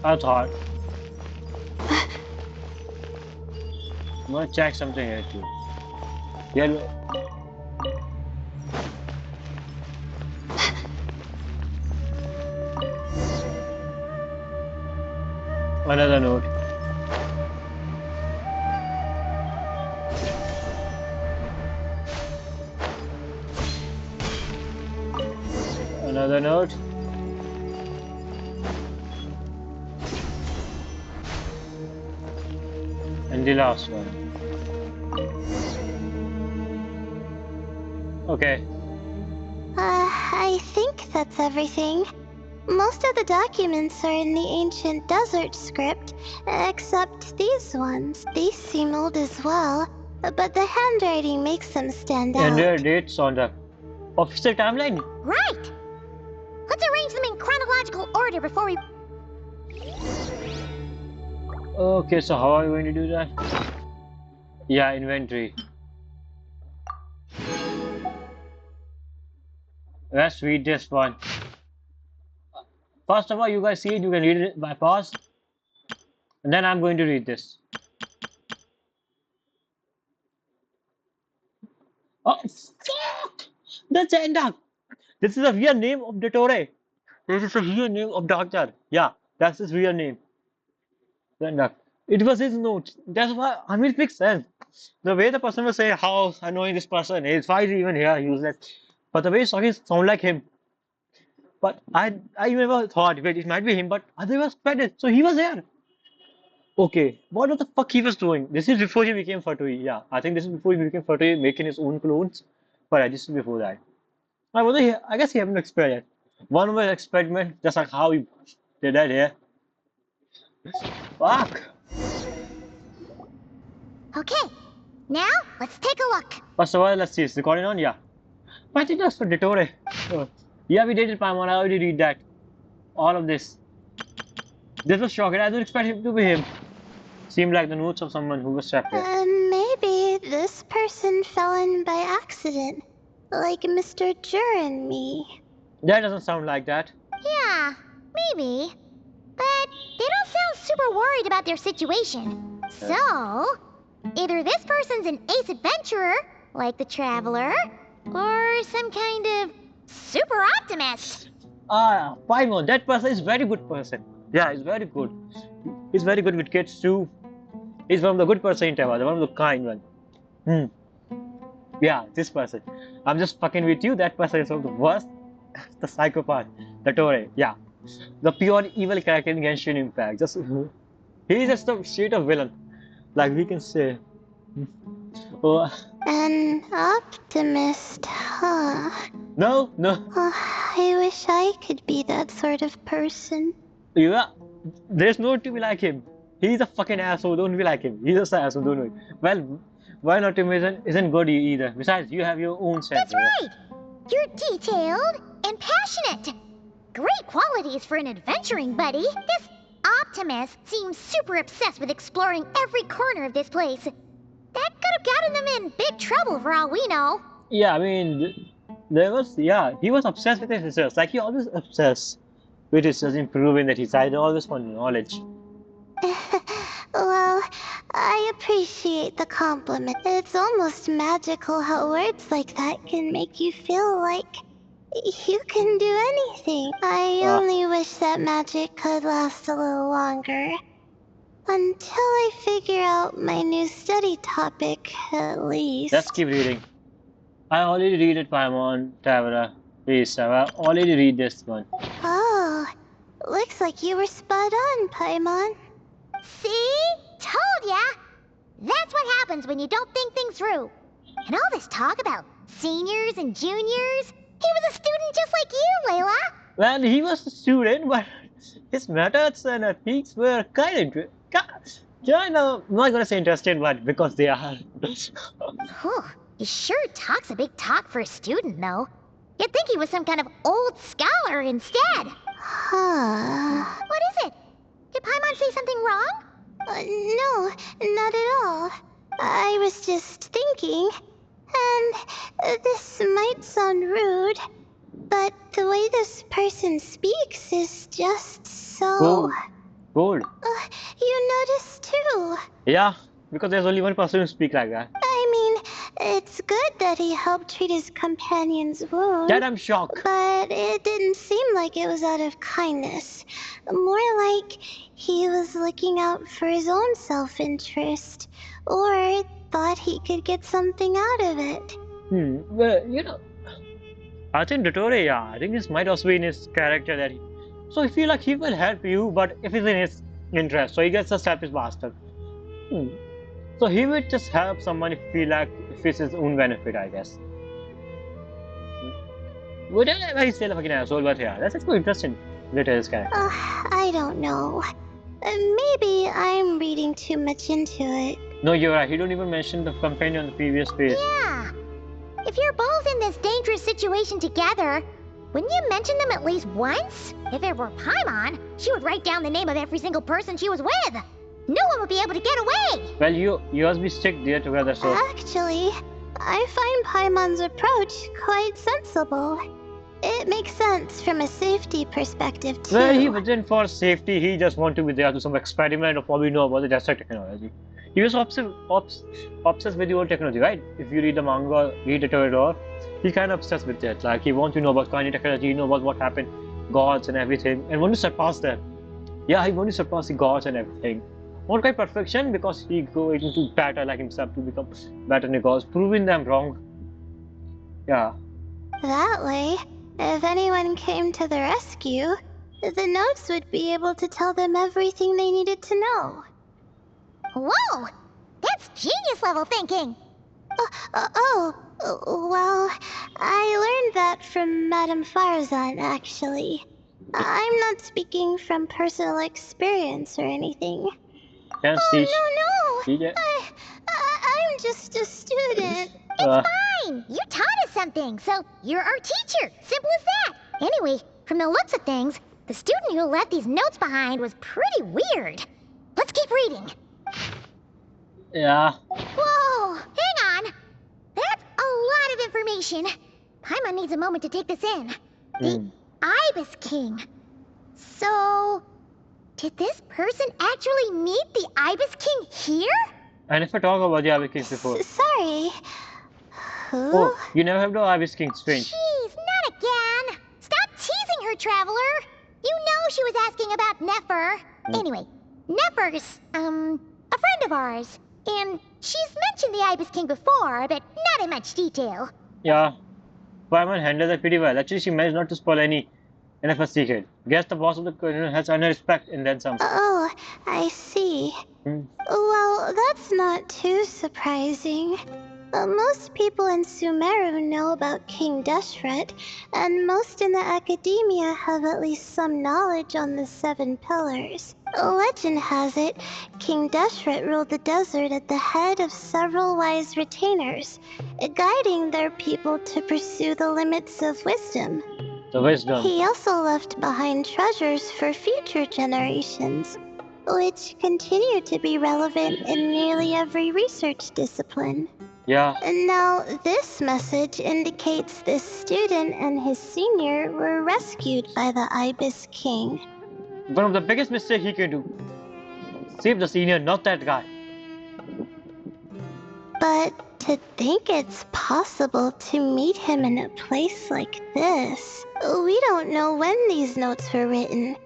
S2: I thought. I'm gonna check something here too. Yellow. Another note. Another note. And the last one. Okay.
S7: I think that's everything. Most of the documents are in the ancient desert script, except these ones. These seem old as well, but the handwriting makes them stand
S2: And their
S7: out.
S2: dates on the official timeline.
S3: Right! Let's arrange them in chronological order before we...
S2: Okay, so how are we going to do that? Yeah, inventory. Let's read this one. First of all, you guys see it, you can read it by pause. And then I'm going to read this. Oh, fuck! That's Enda! This is a real name of Dottore. This is a real name of Doctor. Yeah, that's his real name. Enda. It was his notes. That's why, I mean, it makes sense. The way the person will say how annoying this person is, why is he even here, useless. But the way he's talking sound like him. But I never thought, wait, it might be him, but I was expected. So he was there. Okay, what the fuck he was doing? This is before he became Fatui. Yeah, I think this is before he became Fatui, making his own clones. But yeah, this is before that. I guess he haven't experienced it. One more experiment, just like how he did that here. Fuck.
S3: Okay, now let's take a look.
S2: First of all, let's see, is recording on? Yeah. I think that's for Dottore. Oh. Yeah, we did it, Paimon. I already read that. All of this. This was shocking. I didn't expect him to be him. Seemed like the notes of someone who was trapped there.
S7: Maybe this person fell in by accident, like Mr. Jur and me.
S2: That doesn't sound like that.
S3: Yeah, maybe. But they don't sound super worried about their situation. So, either this person's an ace adventurer, like the Traveler, or some kind of super optimist.
S2: Ah, Paimon, that person is very good person. Yeah, he's very good. He's very good with kids too. He's one of the good person in Taiwan, one of the kind one. Yeah, this person. I'm just fucking with you. That person is one of the worst. The psychopath. The Dottore. Yeah. The pure evil character in Genshin Impact. Just he's just a straight up villain. Like we can say. Oh.
S7: An optimist, huh?
S2: No.
S7: I wish I could be that sort of person.
S2: Yeah. There's no to be like him. He's a fucking asshole. Don't be like him. He's just an asshole. Don't be. Well, why not him isn't good either. Besides, you have your own sense.
S3: That's right. You're detailed and passionate. Great qualities for an adventuring buddy. This optimist seems super obsessed with exploring every corner of this place. That could have gotten them in big trouble for all we know.
S2: Yeah, I mean, he was obsessed with his research. Like, he always obsessed with his research, improving that he's always for knowledge.
S7: Well, I appreciate the compliment. It's almost magical how words like that can make you feel like you can do anything. I only wish that magic could last a little longer. Until I figure out my new study topic, at least.
S2: Let's keep reading. I already read it, Paimon, Tavera. Please, I already read this one.
S7: Oh, looks like you were spot on, Paimon.
S3: See? Told ya! That's what happens when you don't think things through. And all this talk about seniors and juniors, he was a student just like you, Layla.
S2: Well, he was a student, but his methods and ethics were kind of I'm not gonna say interesting, but because they are.
S3: Whew, he sure talks a big talk for a student, though. You'd think he was some kind of old scholar instead.
S7: Huh.
S3: What is it? Did Paimon say something wrong?
S7: No, not at all. I was just thinking, and this might sound rude, but the way this person speaks is just so...
S2: Gold.
S7: You noticed too.
S2: Yeah, because there's only one person who speaks like that.
S7: I mean, it's good that he helped treat his companion's wound.
S2: That I'm shocked.
S7: But it didn't seem like it was out of kindness. More like he was looking out for his own self-interest. Or thought he could get something out of it.
S2: Well, you know, I think Dottore, yeah, I think this might also be in his character that so I feel like he will help you, but if it's in his interest, so he gets a selfish bastard. So he would just help someone if he feel like if it's his own benefit, I guess. Would I very still a fucking asshole, but yeah, that's quite interesting. Dottore's character.
S7: I don't know. Maybe I'm reading too much into it.
S2: No, you're right. He don't even mention the companion on the previous page.
S3: Yeah. If you're both in this dangerous situation together, wouldn't you mention them at least once? If it were Paimon, she would write down the name of every single person she was with. No one would be able to get away.
S2: Well, you must be stick there together, so.
S7: Actually, I find Paimon's approach quite sensible. It makes sense from a safety perspective, too.
S2: Well, he wasn't for safety. He just wanted to be there to some experiment of what we know about the desert technology. He was obsessed with the old technology, right? If you read the manga, read Dottore LORE, he's kind of obsessed with it. Like, he wants to know about kind of technology, know about what happened, gods and everything, and want to surpass them. Yeah, he wants to surpass the gods and everything. Not quite perfection, because he going to better like himself to become better than the gods, proving them wrong. Yeah.
S7: That way, if anyone came to the rescue, the notes would be able to tell them everything they needed to know.
S3: Whoa! That's genius level thinking!
S7: Well, I learned that from Madame Farzan, actually. I'm not speaking from personal experience or anything.
S2: Can't
S3: Oh,
S2: see.
S3: no! I'm just a student. It's fine! You taught us something, so you're our teacher. Simple as that. Anyway, from the looks of things, the student who left these notes behind was pretty weird. Let's keep reading.
S2: Yeah.
S3: Whoa! Hang on! That's a lot of information. Paimon needs a moment to take this in. The Ibis King. So, did this person actually meet the Ibis King here?
S2: And if I talk about the Ibis Kings before.
S7: Sorry. Who?
S2: Oh, you never have the Ibis Kings, strange.
S3: Jeez, not again. Stop teasing her, Traveler. You know she was asking about Nefer. Anyway, Nefer's, a friend of ours. And she's mentioned the Ibis King before, but not in much detail.
S2: Yeah. Paimon handled that pretty well. Actually, she managed not to spoil any of her secret. Guess the boss of the has earned respect and then some.
S7: Oh, I see. Well, that's not too surprising. Most people in Sumeru know about King Deshret, and most in the academia have at least some knowledge on the 7 pillars. Legend has it, King Deshret ruled the desert at the head of several wise retainers, guiding their people to pursue the limits of wisdom.
S2: The wisdom.
S7: He also left behind treasures for future generations, which continue to be relevant in nearly every research discipline.
S2: Yeah.
S7: And now, this message indicates this student and his senior were rescued by the Ibis King.
S2: One of the biggest mistakes he can do. Save the senior, not that guy.
S7: But to think it's possible to meet him in a place like this, we don't know when these notes were written.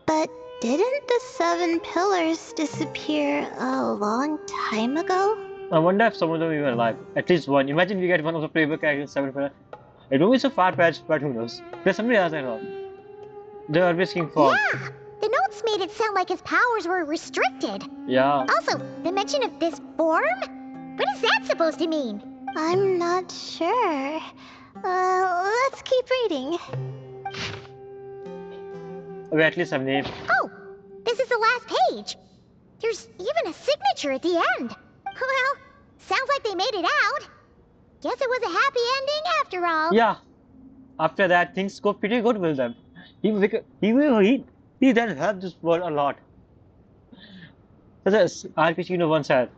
S7: But didn't the 7 pillars disappear a long time ago?
S2: I wonder if some of them even alive. At least one. Imagine we get one of the playbook characters 7 pillars. It won't be so far-fetched, but who knows? There's somebody else I know. The Ibis King fall.
S3: Yeah! The notes made it sound like his powers were restricted.
S2: Yeah.
S3: Also, the mention of this form? What is that supposed to mean?
S7: I'm not sure. Let's keep reading.
S2: Okay, at least some name.
S3: Oh, this is the last page. There's even a signature at the end. Well, sounds like they made it out. Guess it was a happy ending after all.
S2: Yeah. After that, things go pretty good with them. He then helped this world a lot. Such as RPG once said,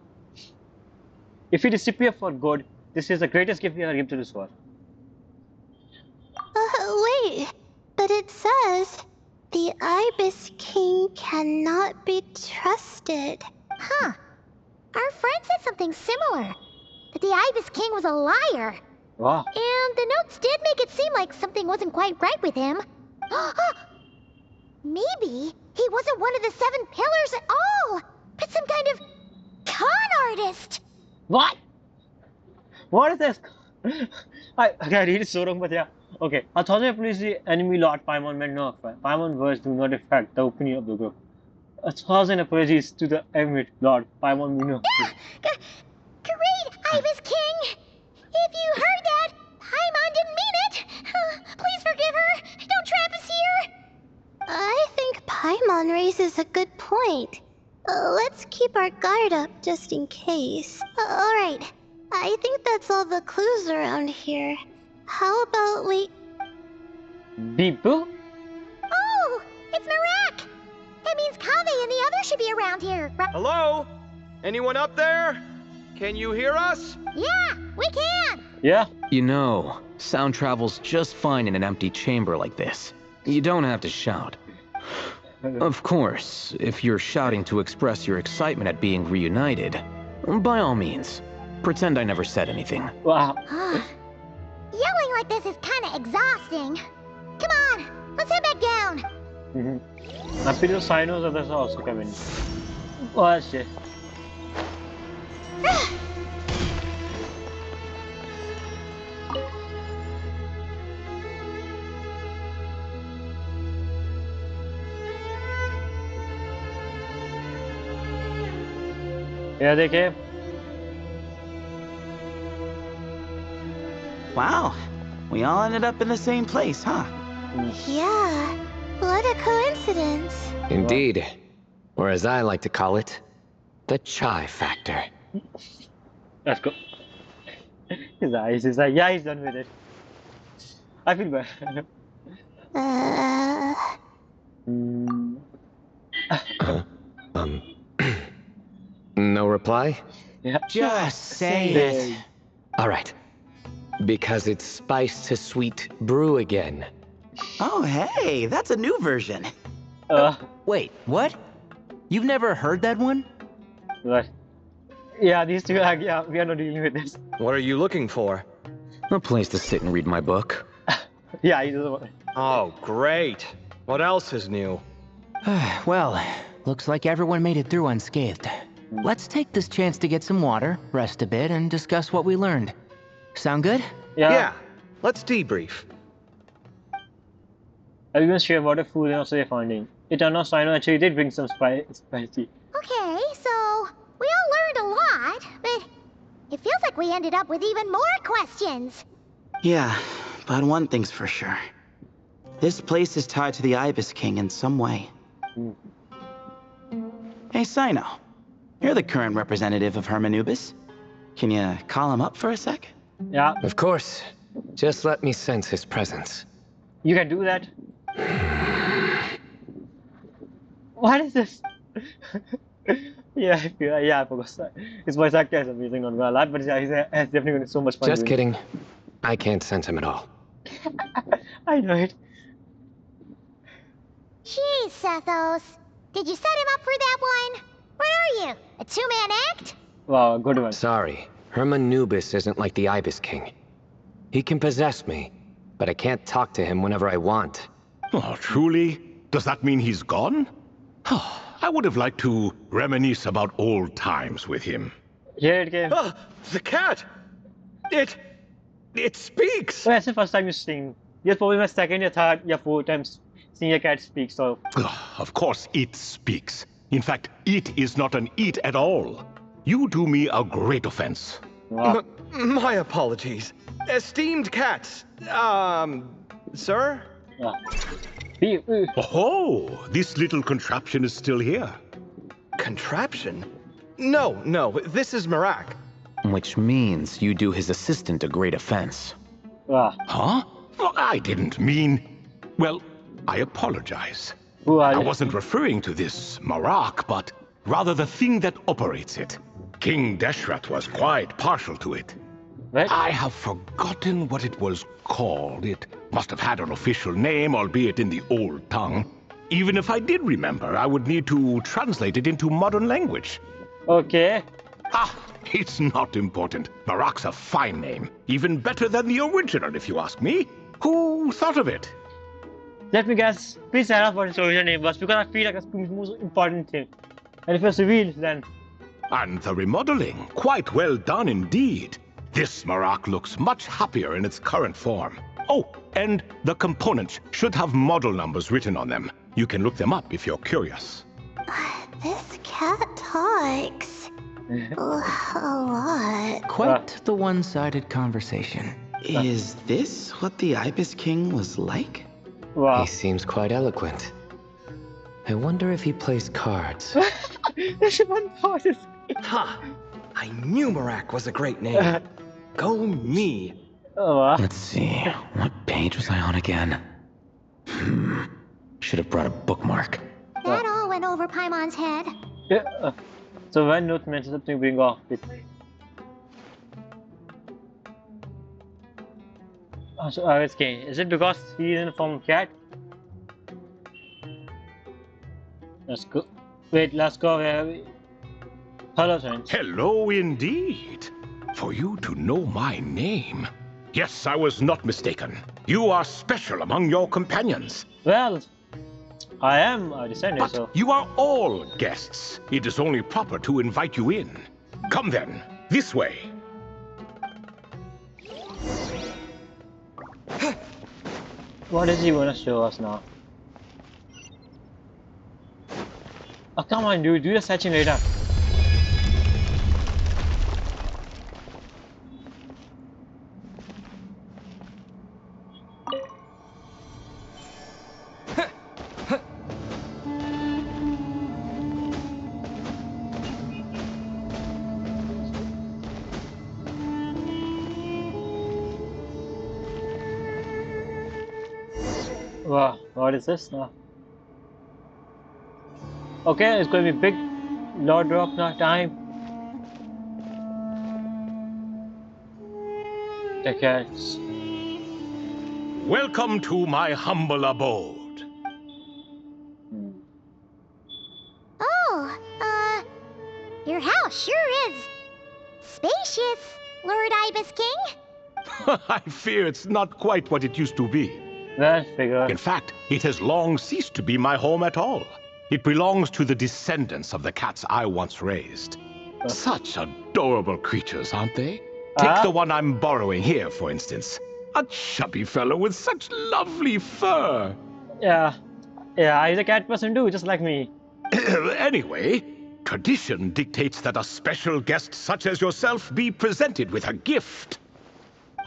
S2: if you disappear for good, this is the greatest gift you ever give to this world.
S7: Wait, but it says the Ibis King cannot be trusted.
S3: Huh. Our friend said something similar. That the Ibis King was a liar.
S2: Wow.
S3: And the notes did make it seem like something wasn't quite right with him. Maybe he wasn't one of the 7 pillars at all, but some kind of con artist.
S2: What? What is this? I read it so wrong, but yeah. Okay, 1,000 police the enemy Lord Paimon meant no affair. Paimon words do not affect the opinion of the group. 1,000 apologies to the Emir Lord Paimon Mino.
S3: Great Ibis King! If you heard that, Paimon didn't mean it! Please forgive her! Don't trap us here!
S7: I think Paimon raises a good point. Let's keep our guard up just in case. Alright, I think that's all the clues around here. How about we...
S2: People?
S3: Oh! It's Marak! That means Kave and the others should be around here.
S8: Hello? Anyone up there? Can you hear us?
S3: Yeah, we can!
S2: Yeah.
S9: You know, sound travels just fine in an empty chamber like this. You don't have to shout. Of course, if you're shouting to express your excitement at being reunited, by all means, pretend I never said anything.
S2: Wow.
S3: Yelling like this is kinda exhausting. Come on, let's head back down.
S2: I feel the sinos of this also come in. Oh, shit. Yeah, they came.
S5: Wow, we all ended up in the same place, huh?
S7: Yeah, what a coincidence.
S6: Indeed. Or as I like to call it, the chai factor.
S2: Let's go. His eyes is like, yeah, he's done with it. I feel bad.
S6: No reply?
S2: Yeah.
S5: Just say it.
S6: Alright. Because it's spiced to sweet brew again.
S5: Oh, hey, that's a new version.
S4: Wait, what? You've never heard that one?
S2: Right. Yeah, these two are like, yeah, we are not dealing with this.
S8: What are you looking for?
S9: A place to sit and read my book.
S2: Yeah, he doesn't want it.
S8: Oh, great. What else is new?
S4: Well, looks like everyone made it through unscathed. Let's take this chance to get some water, rest a bit, and discuss what we learned. Sound good?
S8: Yeah, let's debrief.
S2: Everyone's share water, food, and also their finding. It turned out Sino actually did bring some spicy.
S3: Okay, so we all learned a lot, but it feels like we ended up with even more questions.
S5: Yeah, but one thing's for sure. This place is tied to the Ibis King in some way. Hey, Sino. You're the current representative of Hermanubis. Can you call him up for a sec?
S2: Yeah,
S6: Of course. Just let me sense his presence.
S2: you can do that. What is this? I forgot that. His voice actor is amazing, not gonna lie, but yeah, he's definitely going to so much fun.
S6: Just
S2: doing
S6: kidding. I can't sense him at all.
S2: it. I know it.
S3: Jeez, Sethos. Did you set him up for that one? What are you, a two-man act?
S2: Wow, good one.
S6: Sorry. Hermanubis isn't like the Ibis King. He can possess me, but I can't talk to him whenever I want.
S10: Oh, truly? Does that mean he's gone? I would have liked to reminisce about old times with him.
S2: Here it came.
S8: Ah, the cat! It speaks!
S2: Oh, that's the first time you're seeing. Yes, probably my second, or third, or fourth time seeing a cat speak, so.
S10: Of course it speaks. In fact, it is not an it at all. You do me a great offense.
S2: Wow.
S8: My apologies. Esteemed cats, sir?
S2: Yeah.
S10: Oh, this little contraption is still here.
S8: Contraption? No, this is Marak.
S9: Which means you do his assistant a great offense.
S2: Wow.
S10: Huh? Well, I didn't mean... Well, I apologize.
S2: Who are
S10: I
S2: you?
S10: wasn't referring to this Marak, but rather the thing that operates it. King Deshret was quite partial to it.
S2: Right?
S10: I have forgotten what it was called. It must have had an official name, albeit in the old tongue. Even if I did remember, I would need to translate it into modern language.
S2: Okay.
S10: It's not important. Marak's a fine name. Even better than the original, if you ask me. Who thought of it?
S2: Let me guess. Please tell us what his original name was, because I feel like it's the most important thing. And if it's revealed, then.
S10: And the remodeling. Quite well done indeed. This Marak looks much happier in its current form. Oh, and the components should have model numbers written on them. You can look them up if you're curious.
S7: This cat talks. A lot.
S4: Quite the one-sided conversation.
S5: Is this what the Ibis King was like?
S6: He seems quite eloquent. I wonder if he plays cards.
S11: Ha! I knew Marak was a great name. Go me.
S9: Let's see, what page was I on again? Should have brought a bookmark.
S3: That all went over Paimon's head.
S2: Yeah. So when Note mentions something, bring off it. So it's King. Is it because he is in form cat? Let's go. Wait, let's go. Where are we? Hello, friends.
S10: Hello indeed. For you to know my name. Yes, I was not mistaken. You are special among your companions.
S2: Well, I am a descendant,
S10: But
S2: so...
S10: you are all guests. It is only proper to invite you in. Come then, this way.
S2: What is he gonna show us now? Oh, come on, dude. Do the searching later. Wow, what is this now? Okay, it's going to be big Lord drop now time. The cats.
S10: Welcome to my humble abode.
S3: Oh, your house sure is spacious, Lord Ibis King.
S10: I fear it's not quite what it used to be.
S2: That figure.
S10: In fact, it has long ceased to be my home at all. It belongs to the descendants of the cats I once raised. Such adorable creatures, aren't they? Take the one I'm borrowing here, for instance. A chubby fellow with such lovely fur.
S2: Yeah, he's a cat person too, just like me.
S10: Anyway, tradition dictates that a special guest such as yourself be presented with a gift.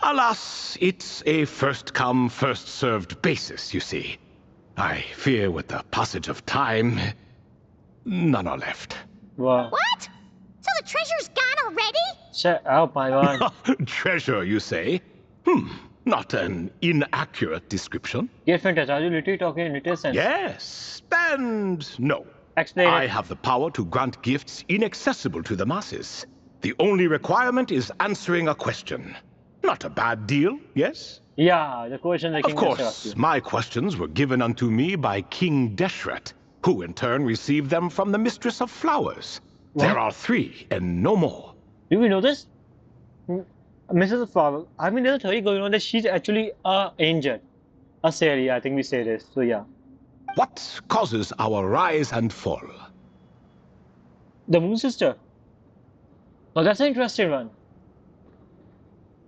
S10: Alas, it's a first-come, first-served basis, you see. I fear with the passage of time, none are left.
S2: Wow.
S3: What? So the treasure's gone already?
S2: Shut up, my man.
S10: Treasure, you say? Not an inaccurate description.
S2: Different, are you literally talking in literal sense?
S10: Yes, and no.
S2: Explain
S10: I
S2: it.
S10: have the power to grant gifts inaccessible to the masses. The only requirement is answering a question. Not a bad deal, yes?
S2: Yeah, the question the
S10: Of
S2: king just asked
S10: course,
S2: you.
S10: my questions were given unto me by King Deshret, who in turn received them from the Mistress of Flowers.
S2: What?
S10: There are 3 and no more.
S2: Do we know this? Mrs. Flower, I mean, there's a theory going on that she's actually a angel. A Sari, I think we say this, so yeah.
S10: What causes our rise and fall?
S2: The Moon Sister. Oh, that's an interesting one.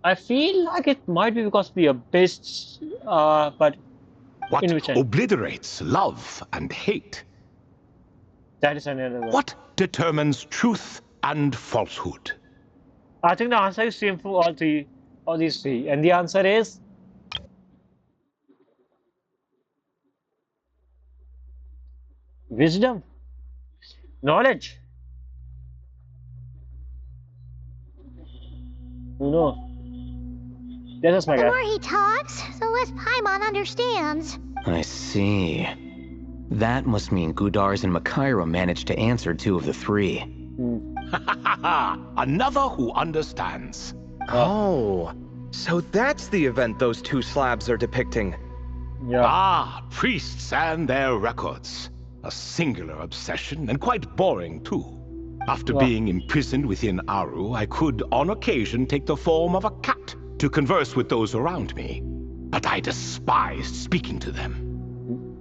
S2: I feel like it might be because we are based, but
S10: What
S2: in which end?
S10: obliterates love and hate?
S2: That is another one.
S10: What determines truth and falsehood?
S2: I think the answer is same for all these 3, and the answer is wisdom, knowledge. No. That's my
S3: The
S2: guy.
S3: more he talks, the less Paimon understands.
S9: I see. That must mean Gudars and Makaira managed to answer 2 of the 3.
S10: Another who understands.
S11: Oh, so that's the event those 2 slabs are depicting.
S2: Yeah.
S10: Ah, priests and their records. A singular obsession, and quite boring too. After being imprisoned within Aru, I could, on occasion, take the form of a cat to converse with those around me. But I despised speaking to them.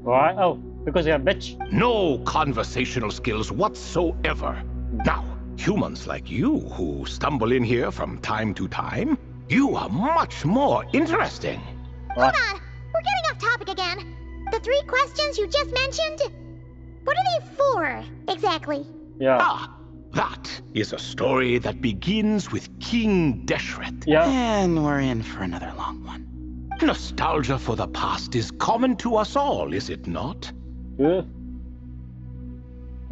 S2: Why? Oh, because you're a bitch.
S10: No conversational skills whatsoever. Now, humans like you who stumble in here from time to time, you are much more interesting.
S3: Hold on! We're getting off topic again. The 3 questions you just mentioned? What are they for, exactly?
S2: Yeah.
S10: Ah, that is a story that begins with King Deshret.
S2: Yeah.
S5: And we're in for another long one.
S10: Nostalgia for the past is common to us all, is it not?
S2: Yeah.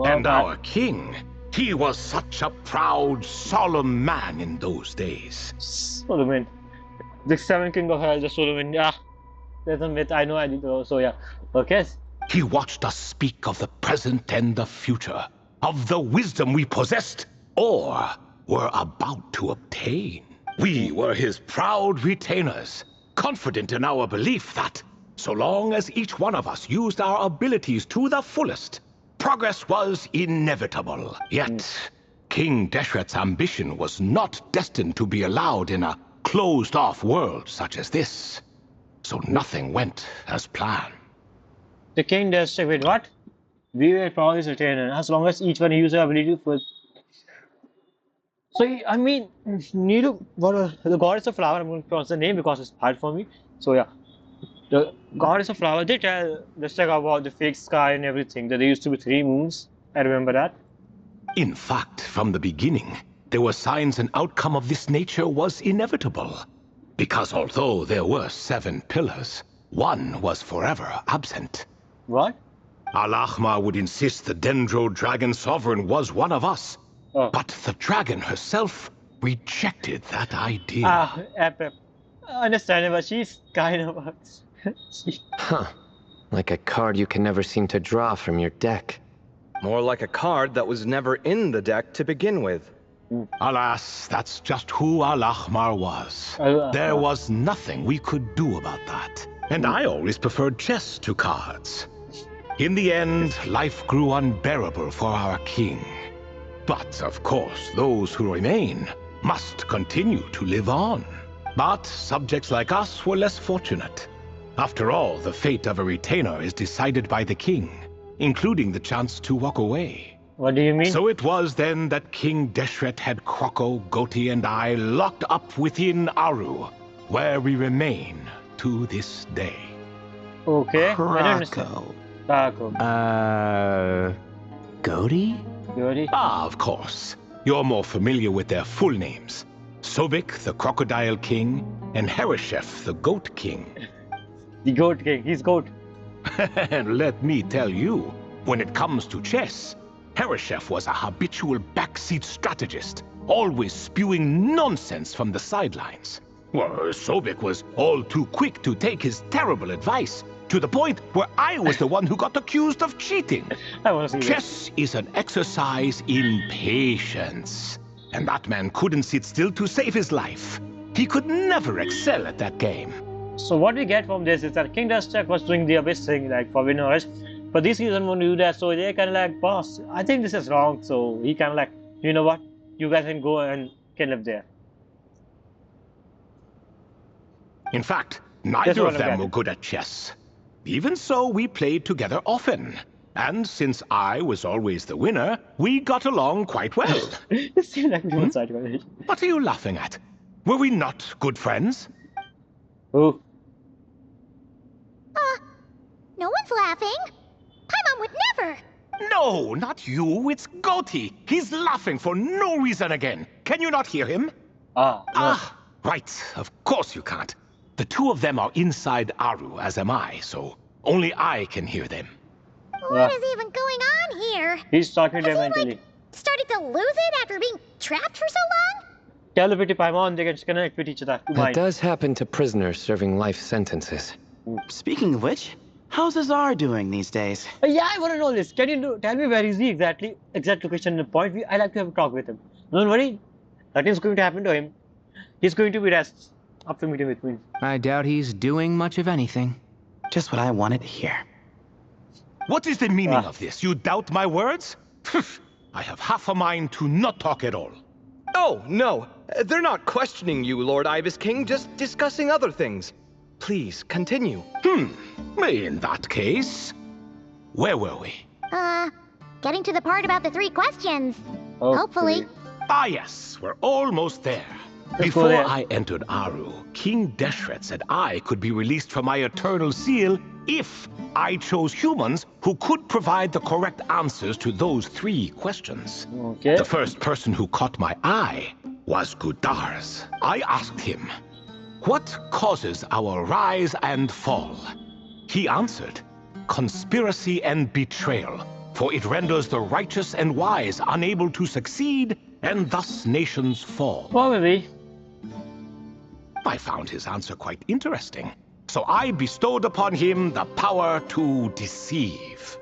S10: And our king, he was such a proud, solemn man in those days.
S2: Solomon. The 7th king of hell, the Solomon. Yeah. There's a myth. I know I did. So yeah. Okay.
S10: He watched us speak of the present and the future, of the wisdom we possessed or were about to obtain. We were his proud retainers, confident in our belief that, so long as each one of us used our abilities to the fullest, progress was inevitable. Yet, King Deshret's ambition was not destined to be allowed in a closed-off world such as this. So nothing went as planned.
S2: The king does check. Wait, what? We were proud his retainer as long as each one used their ability for. So I mean, Niru, the goddess of flower. I'm going to pronounce the name because it's hard for me. So yeah, the goddess of flower. They tell the check about the fake sky and everything. That there used to be 3 moons. I remember that.
S10: In fact, from the beginning, there were signs an outcome of this nature was inevitable. Because although there were 7 pillars, one was forever absent.
S2: What?
S10: Al-Ahmar would insist the Dendro Dragon Sovereign was one of us.
S2: Oh.
S10: But the dragon herself rejected that idea.
S2: Understandable. She's kind of
S6: Huh. Like a card you can never seem to draw from your deck.
S11: More like a card that was never in the deck to begin with.
S10: Alas, that's just who Al-Ahmar was. There was nothing we could do about that. And I always preferred chess to cards. In the end, life grew unbearable for our king. But, of course, those who remain must continue to live on. But subjects like us were less fortunate. After all, the fate of a retainer is decided by the king, including the chance to walk away.
S2: What do you mean?
S10: So it was then that King Deshret had Kroko, Goti, and I locked up within Aru, where we remain to this day.
S2: Okay. I don't understand.
S5: Krako. Goti?
S2: Goti?
S10: Ah, of course. You're more familiar with their full names. Sobek, the Crocodile King, and Hereshef, the Goat King.
S2: The Goat King. He's goat.
S10: And let me tell you, when it comes to chess, Hereshef was a habitual backseat strategist, always spewing nonsense from the sidelines. Well, Sobek was all too quick to take his terrible advice, to the point where I was the one who got accused of cheating. Chess is an exercise in patience, and that man couldn't sit still to save his life. He could never excel at that game.
S2: So what we get from this is that King Deshret was doing the abyss thing, like for winners, but this season won't do that, so they kind of like, boss, I think this is wrong, so he kind of like, you know what, you guys can go and can live there.
S10: In fact, neither of them were good at chess. Even so, we played together often. And since I was always the winner, we got along quite well.
S2: It seemed like one side.
S10: What are you laughing at? Were we not good friends?
S2: Who?
S3: No one's laughing. Paimon would never.
S10: No, not you. It's Goti. He's laughing for no reason again. Can you not hear him? Right. Of course you can't. The 2 of them are inside Aru, as am I, so only I can hear them.
S3: What is even going on here?
S2: He's talking
S3: Has he,
S2: mentally.
S3: Started to lose it after being trapped for so long?
S2: Tell the Paimon, they can connect with each other.
S6: That does happen to prisoners serving life sentences.
S5: Speaking of which, how's Azar doing these days?
S2: Yeah, I want to know this. Can you tell me where is he exactly? Exact location and point. I like to have a talk with him. Don't worry. Nothing's going to happen to him. He's going to be rest after meeting with me.
S4: I doubt he's doing much of anything.
S5: Just what I wanted to hear.
S10: What is the meaning of this? You doubt my words? I have half a mind to not talk at all.
S11: Oh, no. They're not questioning you, Lord Ibis King, just discussing other things. Please, continue.
S10: In that case, where were we?
S3: Getting to the part about the 3 questions. Hopefully.
S10: Ah, yes, we're almost there. Before
S1: there.
S10: I entered Aru, King Deshret said I could be released from my eternal seal if I chose humans who could provide the correct answers to those 3 questions.
S1: Okay.
S10: The first person who caught my eye was Gudars. I asked him, "What causes our rise and fall?" He answered, "Conspiracy and betrayal, for it renders the righteous and wise unable to succeed, and thus nations fall."
S1: Probably.
S10: I found his answer quite interesting, so I bestowed upon him the power to deceive.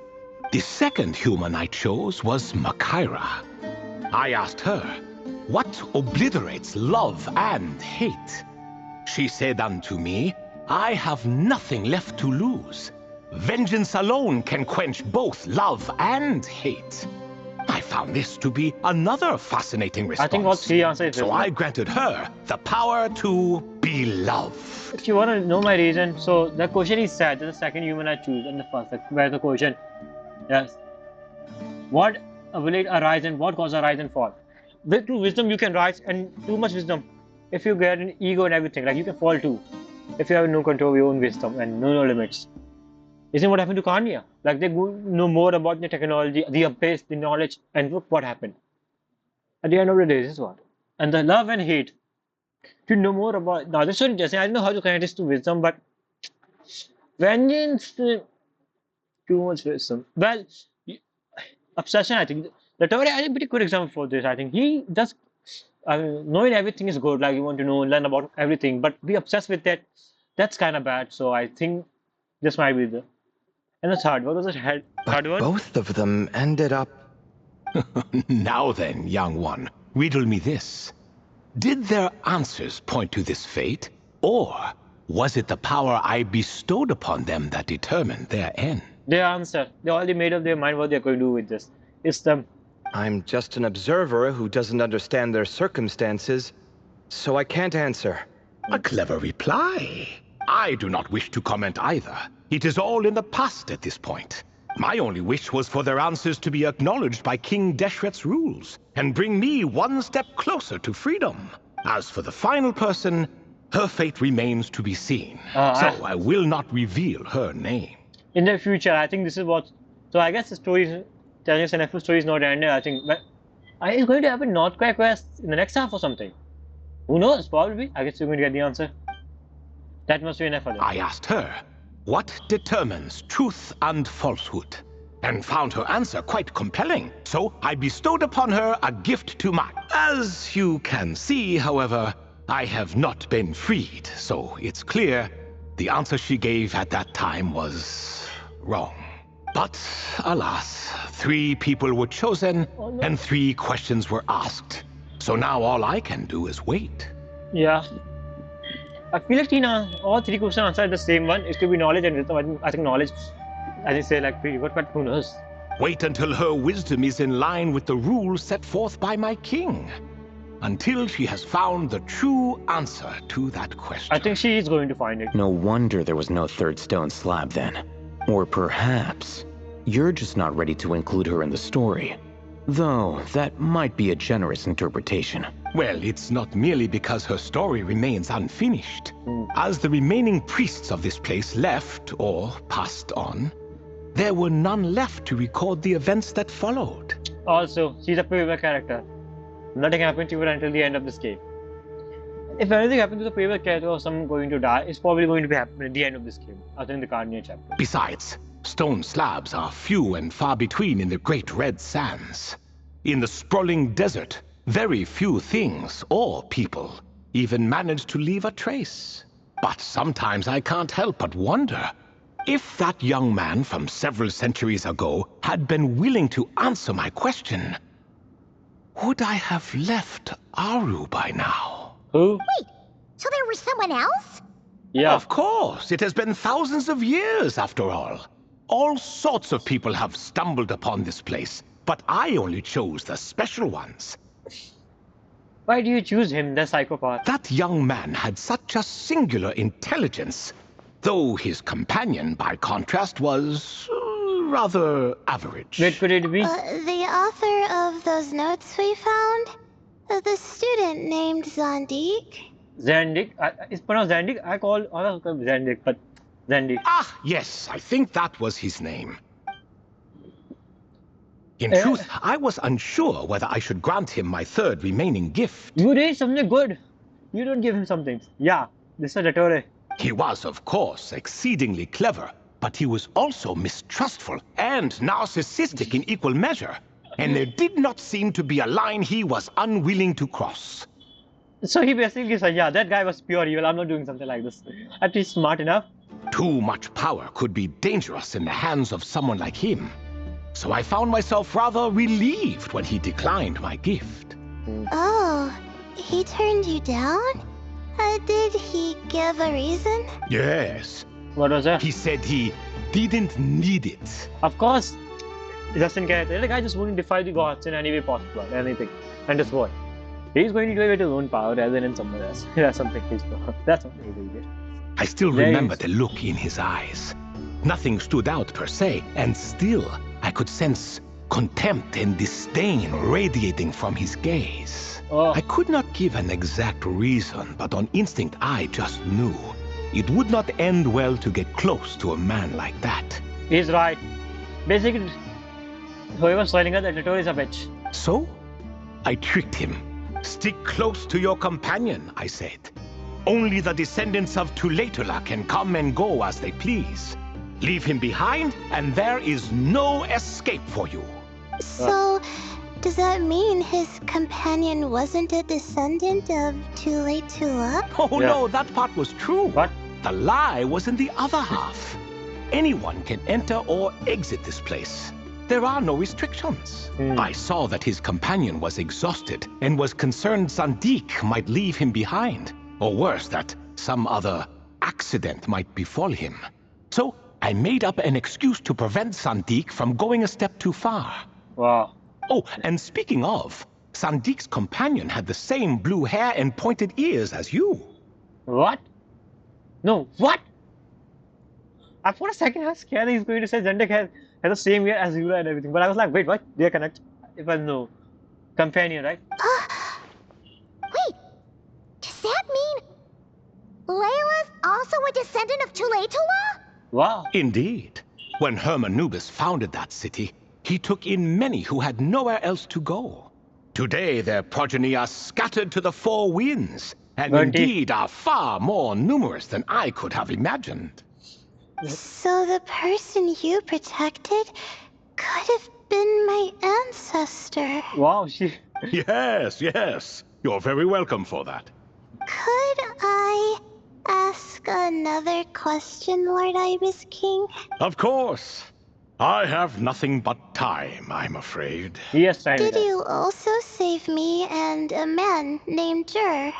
S10: The second human I chose was Makaira. I asked her, "What obliterates love and hate?" She said unto me, "I have nothing left to lose. Vengeance alone can quench both love and hate." I found this to be another fascinating response.
S1: I think all 3 answers.
S10: So I granted her the power to be loved.
S1: If you want to know my reason, so the question is said that the second human I choose and the first. Like, where's the question? Yes. What will it arise and what causes a rise and fall? With true wisdom you can rise, and too much wisdom, if you get an ego and everything, like you can fall too. If you have no control of your own wisdom and no limits. Isn't what happened to Kanya? Like they know more about the technology, the abyss, the knowledge, and look what happened. At the end of the day, this is what. And the love and hate. To know more about. Now, this is so interesting. I don't know how to connect this to wisdom, but vengeance. Too much wisdom. Well, obsession, I think. Dottore is a pretty good example for this. I think he does. Knowing everything is good. Like you want to know, learn about everything, but be obsessed with that. That's kind of bad. So I think this might be the. And the third, what was the third one?
S11: Both of them ended up...
S10: Now then, young one, riddle me this. Did their answers point to this fate, or was it the power I bestowed upon them that determined their end?
S1: Their answer. They already made up their mind what they're going to do with this. It's them.
S11: I'm just an observer who doesn't understand their circumstances, so I can't answer.
S10: A clever reply. I do not wish to comment either. It is all in the past at this point. My only wish was for their answers to be acknowledged by King Deshret's rules, and bring me one step closer to freedom. As for the final person, her fate remains to be seen. So I will not reveal her name.
S1: In the future, I think this is what... So I guess the story is... Telling us an F story is not ended, I think. But it's going to happen North Korea quest in the next half or something. Who knows? Probably. I guess you're going to get the answer. That must be enough for them.
S10: I asked her, what determines truth and falsehood? And found her answer quite compelling, so I bestowed upon her a gift to match. As you can see, however, I have not been freed, so it's clear the answer she gave at that time was wrong. But, alas, 3 people were chosen, and 3 questions were asked. So now all I can do is wait.
S1: Yeah. I feel like Tina, all 3 questions answered the same one. It could be knowledge and wisdom. I think knowledge, I think say like pretty good, but who knows?
S10: Wait until her wisdom is in line with the rules set forth by my king. Until she has found the true answer to that question.
S1: I think she is going to find it.
S9: No wonder there was no 3rd stone slab then. Or perhaps you're just not ready to include her in the story. Though, that might be a generous interpretation.
S10: Well, it's not merely because her story remains unfinished. As the remaining priests of this place left, or passed on, there were none left to record the events that followed.
S1: Also, she's a playable character. Nothing happened to her until the end of this game. If anything happens to the playable character or someone going to die, it's probably going to be happening at the end of this game, other than the Carnier chapter.
S10: Besides, stone slabs are few and far between in the Great Red Sands. In the sprawling desert, very few things or people even manage to leave a trace. But sometimes I can't help but wonder if that young man from several centuries ago had been willing to answer my question. Would I have left Aru by now?
S1: Who?
S3: Wait, so there was someone else?
S1: Yeah.
S10: Of course, it has been thousands of years after all. All sorts of people have stumbled upon this place, but I only chose the special ones.
S1: Why do you choose him, the psychopath?
S10: That young man had such a singular intelligence, though his companion, by contrast, was rather average.
S1: Wait, could it be?
S7: The author of those notes we found? The student named Zandik?
S1: Zandik. It's pronounced Zandik. I call Zandik, but Zandik.
S10: Ah, yes, I think that was his name. In truth, I was unsure whether I should grant him my third remaining gift.
S1: You did something good. You don't give him something. Yeah, this is Dottore.
S10: He was, of course, exceedingly clever, but he was also mistrustful and narcissistic in equal measure. And there did not seem to be a line he was unwilling to cross.
S1: So he basically said, yeah, that guy was pure evil. I'm not doing something like this. At least smart enough.
S10: Too much power could be dangerous in the hands of someone like him. So I found myself rather relieved when he declined my gift.
S7: Oh, he turned you down? Did he give a reason?
S10: Yes.
S1: What was that?
S10: He said he didn't need it.
S1: Of course. Just in case. The guy just wouldn't defy the gods in any way possible. Anything. And just what? He's going to do it with his own power rather than in someone else. That's something he's That's something he did.
S10: I still remember the look in his eyes. Nothing stood out per se, and still I could sense contempt and disdain radiating from his gaze.
S1: Oh.
S10: I could not give an exact reason, but on instinct I just knew. It would not end well to get close to a man like that.
S1: He's right. Basically, whoever's telling us that Dottore is a bitch.
S10: So, I tricked him. Stick close to your companion, I said. Only the descendants of Tulatula can come and go as they please. Leave him behind, and there is no escape for you.
S7: So, does that mean his companion wasn't a descendant of Tulatula?
S10: Oh no, that part was true.
S1: What?
S10: The lie was in the other half. Anyone can enter or exit this place. There are no restrictions. I saw that his companion was exhausted and was concerned Zandik might leave him behind. Or worse, that some other accident might befall him. So I made up an excuse to prevent Zandik from going a step too far.
S1: Wow.
S10: Oh, and speaking of, Sandik's companion had the same blue hair and pointed ears as you.
S1: What? No, what? For a second, I was scared he's going to say Zandik has the same hair as you and everything. But I was like, wait, what? They are connected. It was no companion, right?
S3: Wait, does that mean Layla's also a descendant of Tulatula?
S1: Wow.
S10: Indeed. When Hermanubis founded that city, he took in many who had nowhere else to go. Today, their progeny are scattered to the four winds, and indeed are far more numerous than I could have imagined.
S7: So the person you protected could have been my ancestor.
S1: Wow, she...
S10: Yes, yes. You're very welcome for that.
S7: Could I ask another question, Lord Ibis King?
S10: Of course. I have nothing but time, I'm afraid.
S1: Yes, I
S7: Did you also save me and a man named Jur?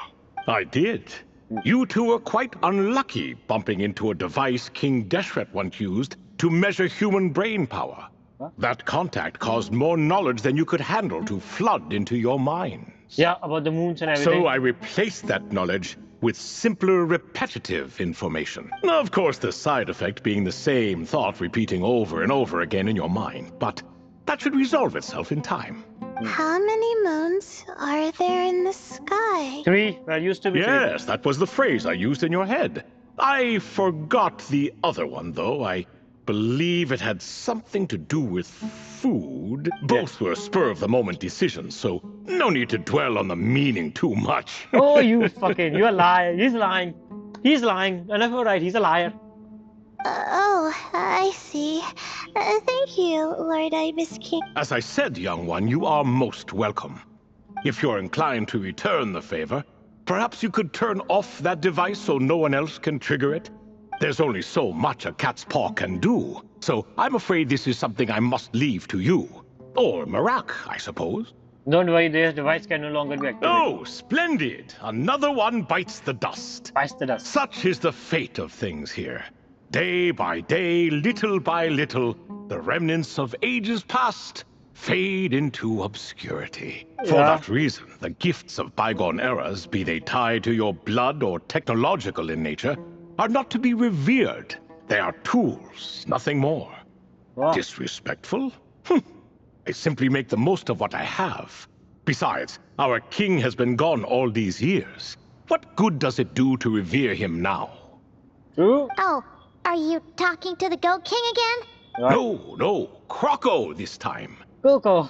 S10: I did. You two were quite unlucky bumping into a device King Deshret once used to measure human brain power.
S1: Huh?
S10: That contact caused more knowledge than you could handle to flood into your minds.
S1: Yeah, about the moons and everything.
S10: So I replaced that knowledge with simpler, repetitive information. Of course, the side effect being the same thought repeating over and over again in your mind. But that should resolve itself in time.
S7: How many moons are there in the sky?
S1: 3. Well, used to be 3.
S10: Yes, that was the phrase I used in your head. I forgot the other one, though. I believe it had something to do with food. Both were spur-of-the-moment decisions, so no need to dwell on the meaning too much.
S1: Oh, you fucking... You're a liar. He's lying. He's lying. And I'm right. He's a liar.
S7: Oh, I see. Thank you, Lord Ibis King.
S10: As I said, young one, you are most welcome. If you're inclined to return the favor, perhaps you could turn off that device so no one else can trigger it? There's only so much a cat's paw can do, so I'm afraid this is something I must leave to you. Or Marak, I suppose.
S1: Don't worry, this device can no longer be activated.
S10: Oh, splendid! Another one bites the dust.
S1: Bites the dust.
S10: Such is the fate of things here. Day by day, little by little, the remnants of ages past fade into obscurity. For that reason, the gifts of bygone eras, be they tied to your blood or technological in nature, are not to be revered. They are tools, nothing more.
S1: Wow.
S10: Disrespectful? I simply make the most of what I have. Besides, our king has been gone all these years. What good does it do to revere him now?
S1: True.
S3: Oh, are you talking to the Goat King again?
S1: Right.
S10: No, Croco this time.
S1: Coco.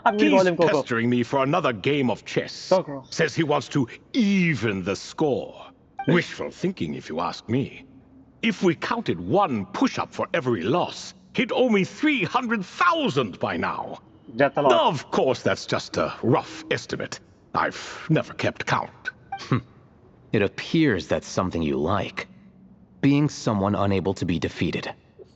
S1: I'm gonna call
S10: He's
S1: him Coco.
S10: pestering me for another game of chess.
S1: Coco.
S10: Says he wants to even the score. Wishful thinking, if you ask me. If we counted one push-up for every loss, he'd owe me 300,000 by now.
S1: That's a lot.
S10: Of course, that's just a rough estimate. I've never kept count.
S9: It appears that's something you like. Being someone unable to be defeated.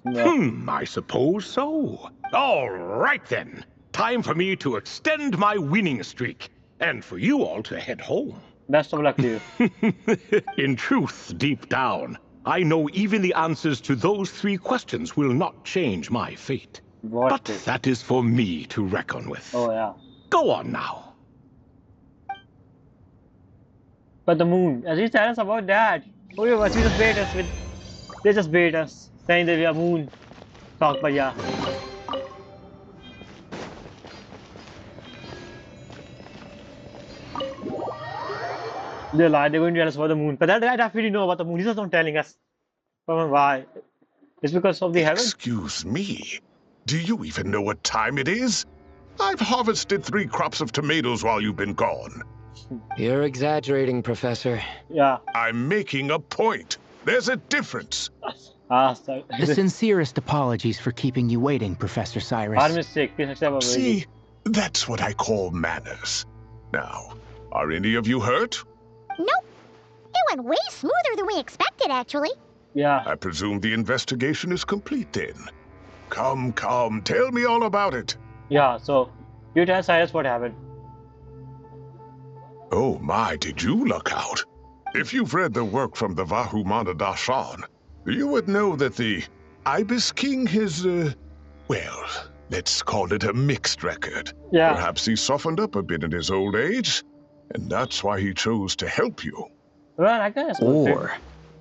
S10: I suppose so. All right then. Time for me to extend my winning streak, and for you all to head home.
S1: Best of luck to you.
S10: In truth, deep down, I know even the answers to those 3 questions will not change my fate.
S1: What
S10: But
S1: is-
S10: that is for me to reckon with.
S1: Oh yeah.
S10: Go on now.
S1: But the moon, as you tell us about that. Oh yeah, but you just bait us with. They just bait us, saying that we are moon. Talk, but yeah. They lie. They're going to tell us about the moon, but that guy definitely know about the moon. He's just not telling us. But why? It's because of the heaven.
S12: Excuse me. Do you even know what time it is? I've harvested 3 crops of tomatoes while you've been gone.
S6: You're exaggerating, Professor.
S1: Yeah.
S12: I'm making a point. There's a difference.
S1: Sorry.
S4: The sincerest apologies for keeping you waiting, Professor Cyrus.
S1: Our mistake. Please accept our apology.
S12: See, that's what I call manners. Now, are any of you hurt?
S3: Nope. It went way smoother than we expected, actually.
S1: Yeah.
S12: I presume the investigation is complete then. Come, tell me all about it.
S1: Yeah. So, you tell Cyrus what happened.
S12: Oh my, did you luck out? If you've read the work from the Vahumana Dashan, you would know that the Ibis King has, well, let's call it a mixed record.
S1: Yeah.
S12: Perhaps he softened up a bit in his old age, and that's why he chose to help you.
S1: Well, I guess.
S9: Or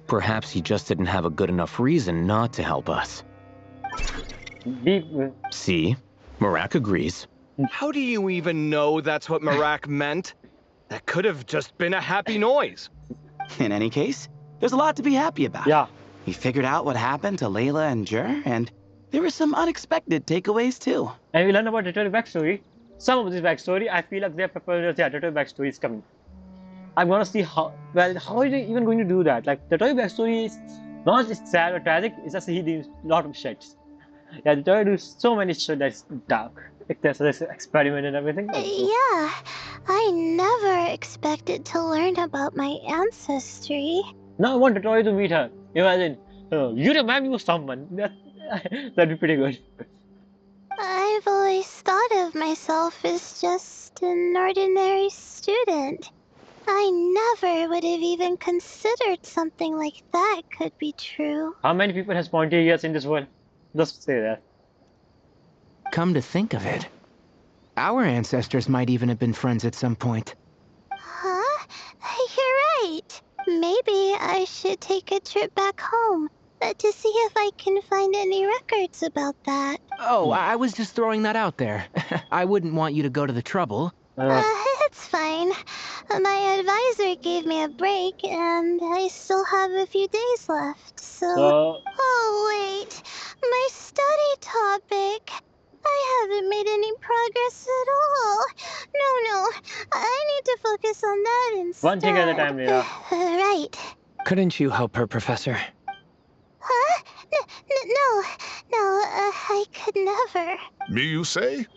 S9: perhaps he just didn't have a good enough reason not to help us. See? Marak agrees.
S11: How do you even know that's what Marak meant? That could have just been a happy noise.
S5: In any case, there's a lot to be happy about.
S1: Yeah.
S5: We figured out what happened to Layla and Jur, and there were some unexpected takeaways too.
S1: And we learned about Dottore backstory. Some of this backstory, I feel like they're preparing us. Yeah, Dottore backstory is coming. I'm gonna see how. Well, how are they even going to do that? Like Dottore backstory is not just sad or tragic. It's just he did a lot of shits. Yeah, Dottore do so many shit that's dark. Like there's this experiment and everything.
S7: Yeah, I never expected to learn about my ancestry.
S1: Now I want Dottore to meet her. Imagine, you remind me of someone. That'd be pretty good.
S7: I've always thought of myself as just an ordinary student. I never would have even considered something like that could be true.
S1: How many people has pointy ears in this world? Just say that.
S4: Come to think of it, our ancestors might even have been friends at some point.
S7: Huh? You're right. Maybe I should take a trip back home to see if I can find any records about that.
S4: Oh, I was just throwing that out there. I wouldn't want you to go to the trouble.
S7: It's fine. My advisor gave me a break, and I still have a few days left, so... Oh, wait. My study topic. I haven't made any progress at all. No. I need to focus on that instead.
S1: One thing at a time, Leela.
S7: Right.
S6: Couldn't you help her, Professor?
S7: Huh? No, I could never.
S12: Me, you say?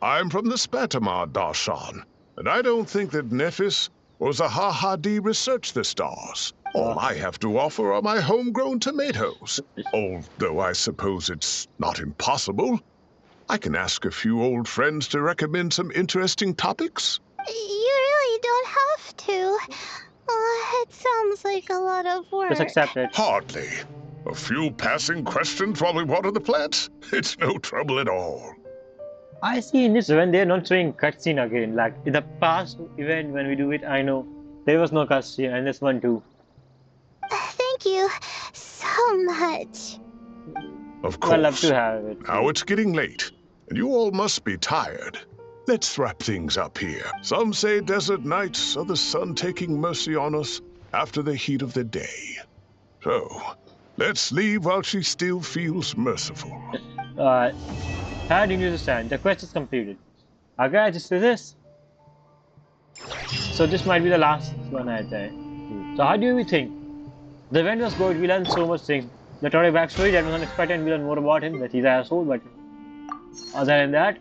S12: I'm from the Spatamar Darshan, and I don't think that Nephis or Zahahadi researched the stars. All I have to offer are my homegrown tomatoes. Although I suppose it's not impossible. I can ask a few old friends to recommend some interesting topics.
S7: You really don't have to. It sounds like a lot of work.
S1: Just accept it.
S12: Hardly. A few passing questions while we water the plants? It's no trouble at all.
S1: I see in this event they're not showing cutscene again. Like in the past event when we do it, I know there was no cutscene, and this one too.
S7: Thank you so much.
S12: Of course.
S1: I'd love to have it.
S12: Now it's getting late, and you all must be tired. let's wrap things up here. Some say desert nights are the sun taking mercy on us after the heat of the day. So, let's leave while she still feels merciful.
S1: How do you understand? The quest is completed. Okay, just do this. So this might be the last one, I think. So how do we think? The event was good, we learned so much things. The Dottore backstory that was unexpected, and we learned more about him, that he's an asshole, but other than that,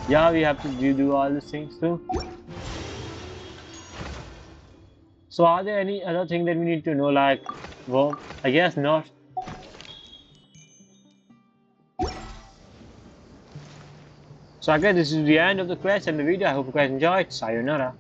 S1: yeah, we have to do all these things too. So are there any other thing that we need to know, like, well, I guess not. So again, this is the end of the quest and the video. I hope you guys enjoyed. Sayonara.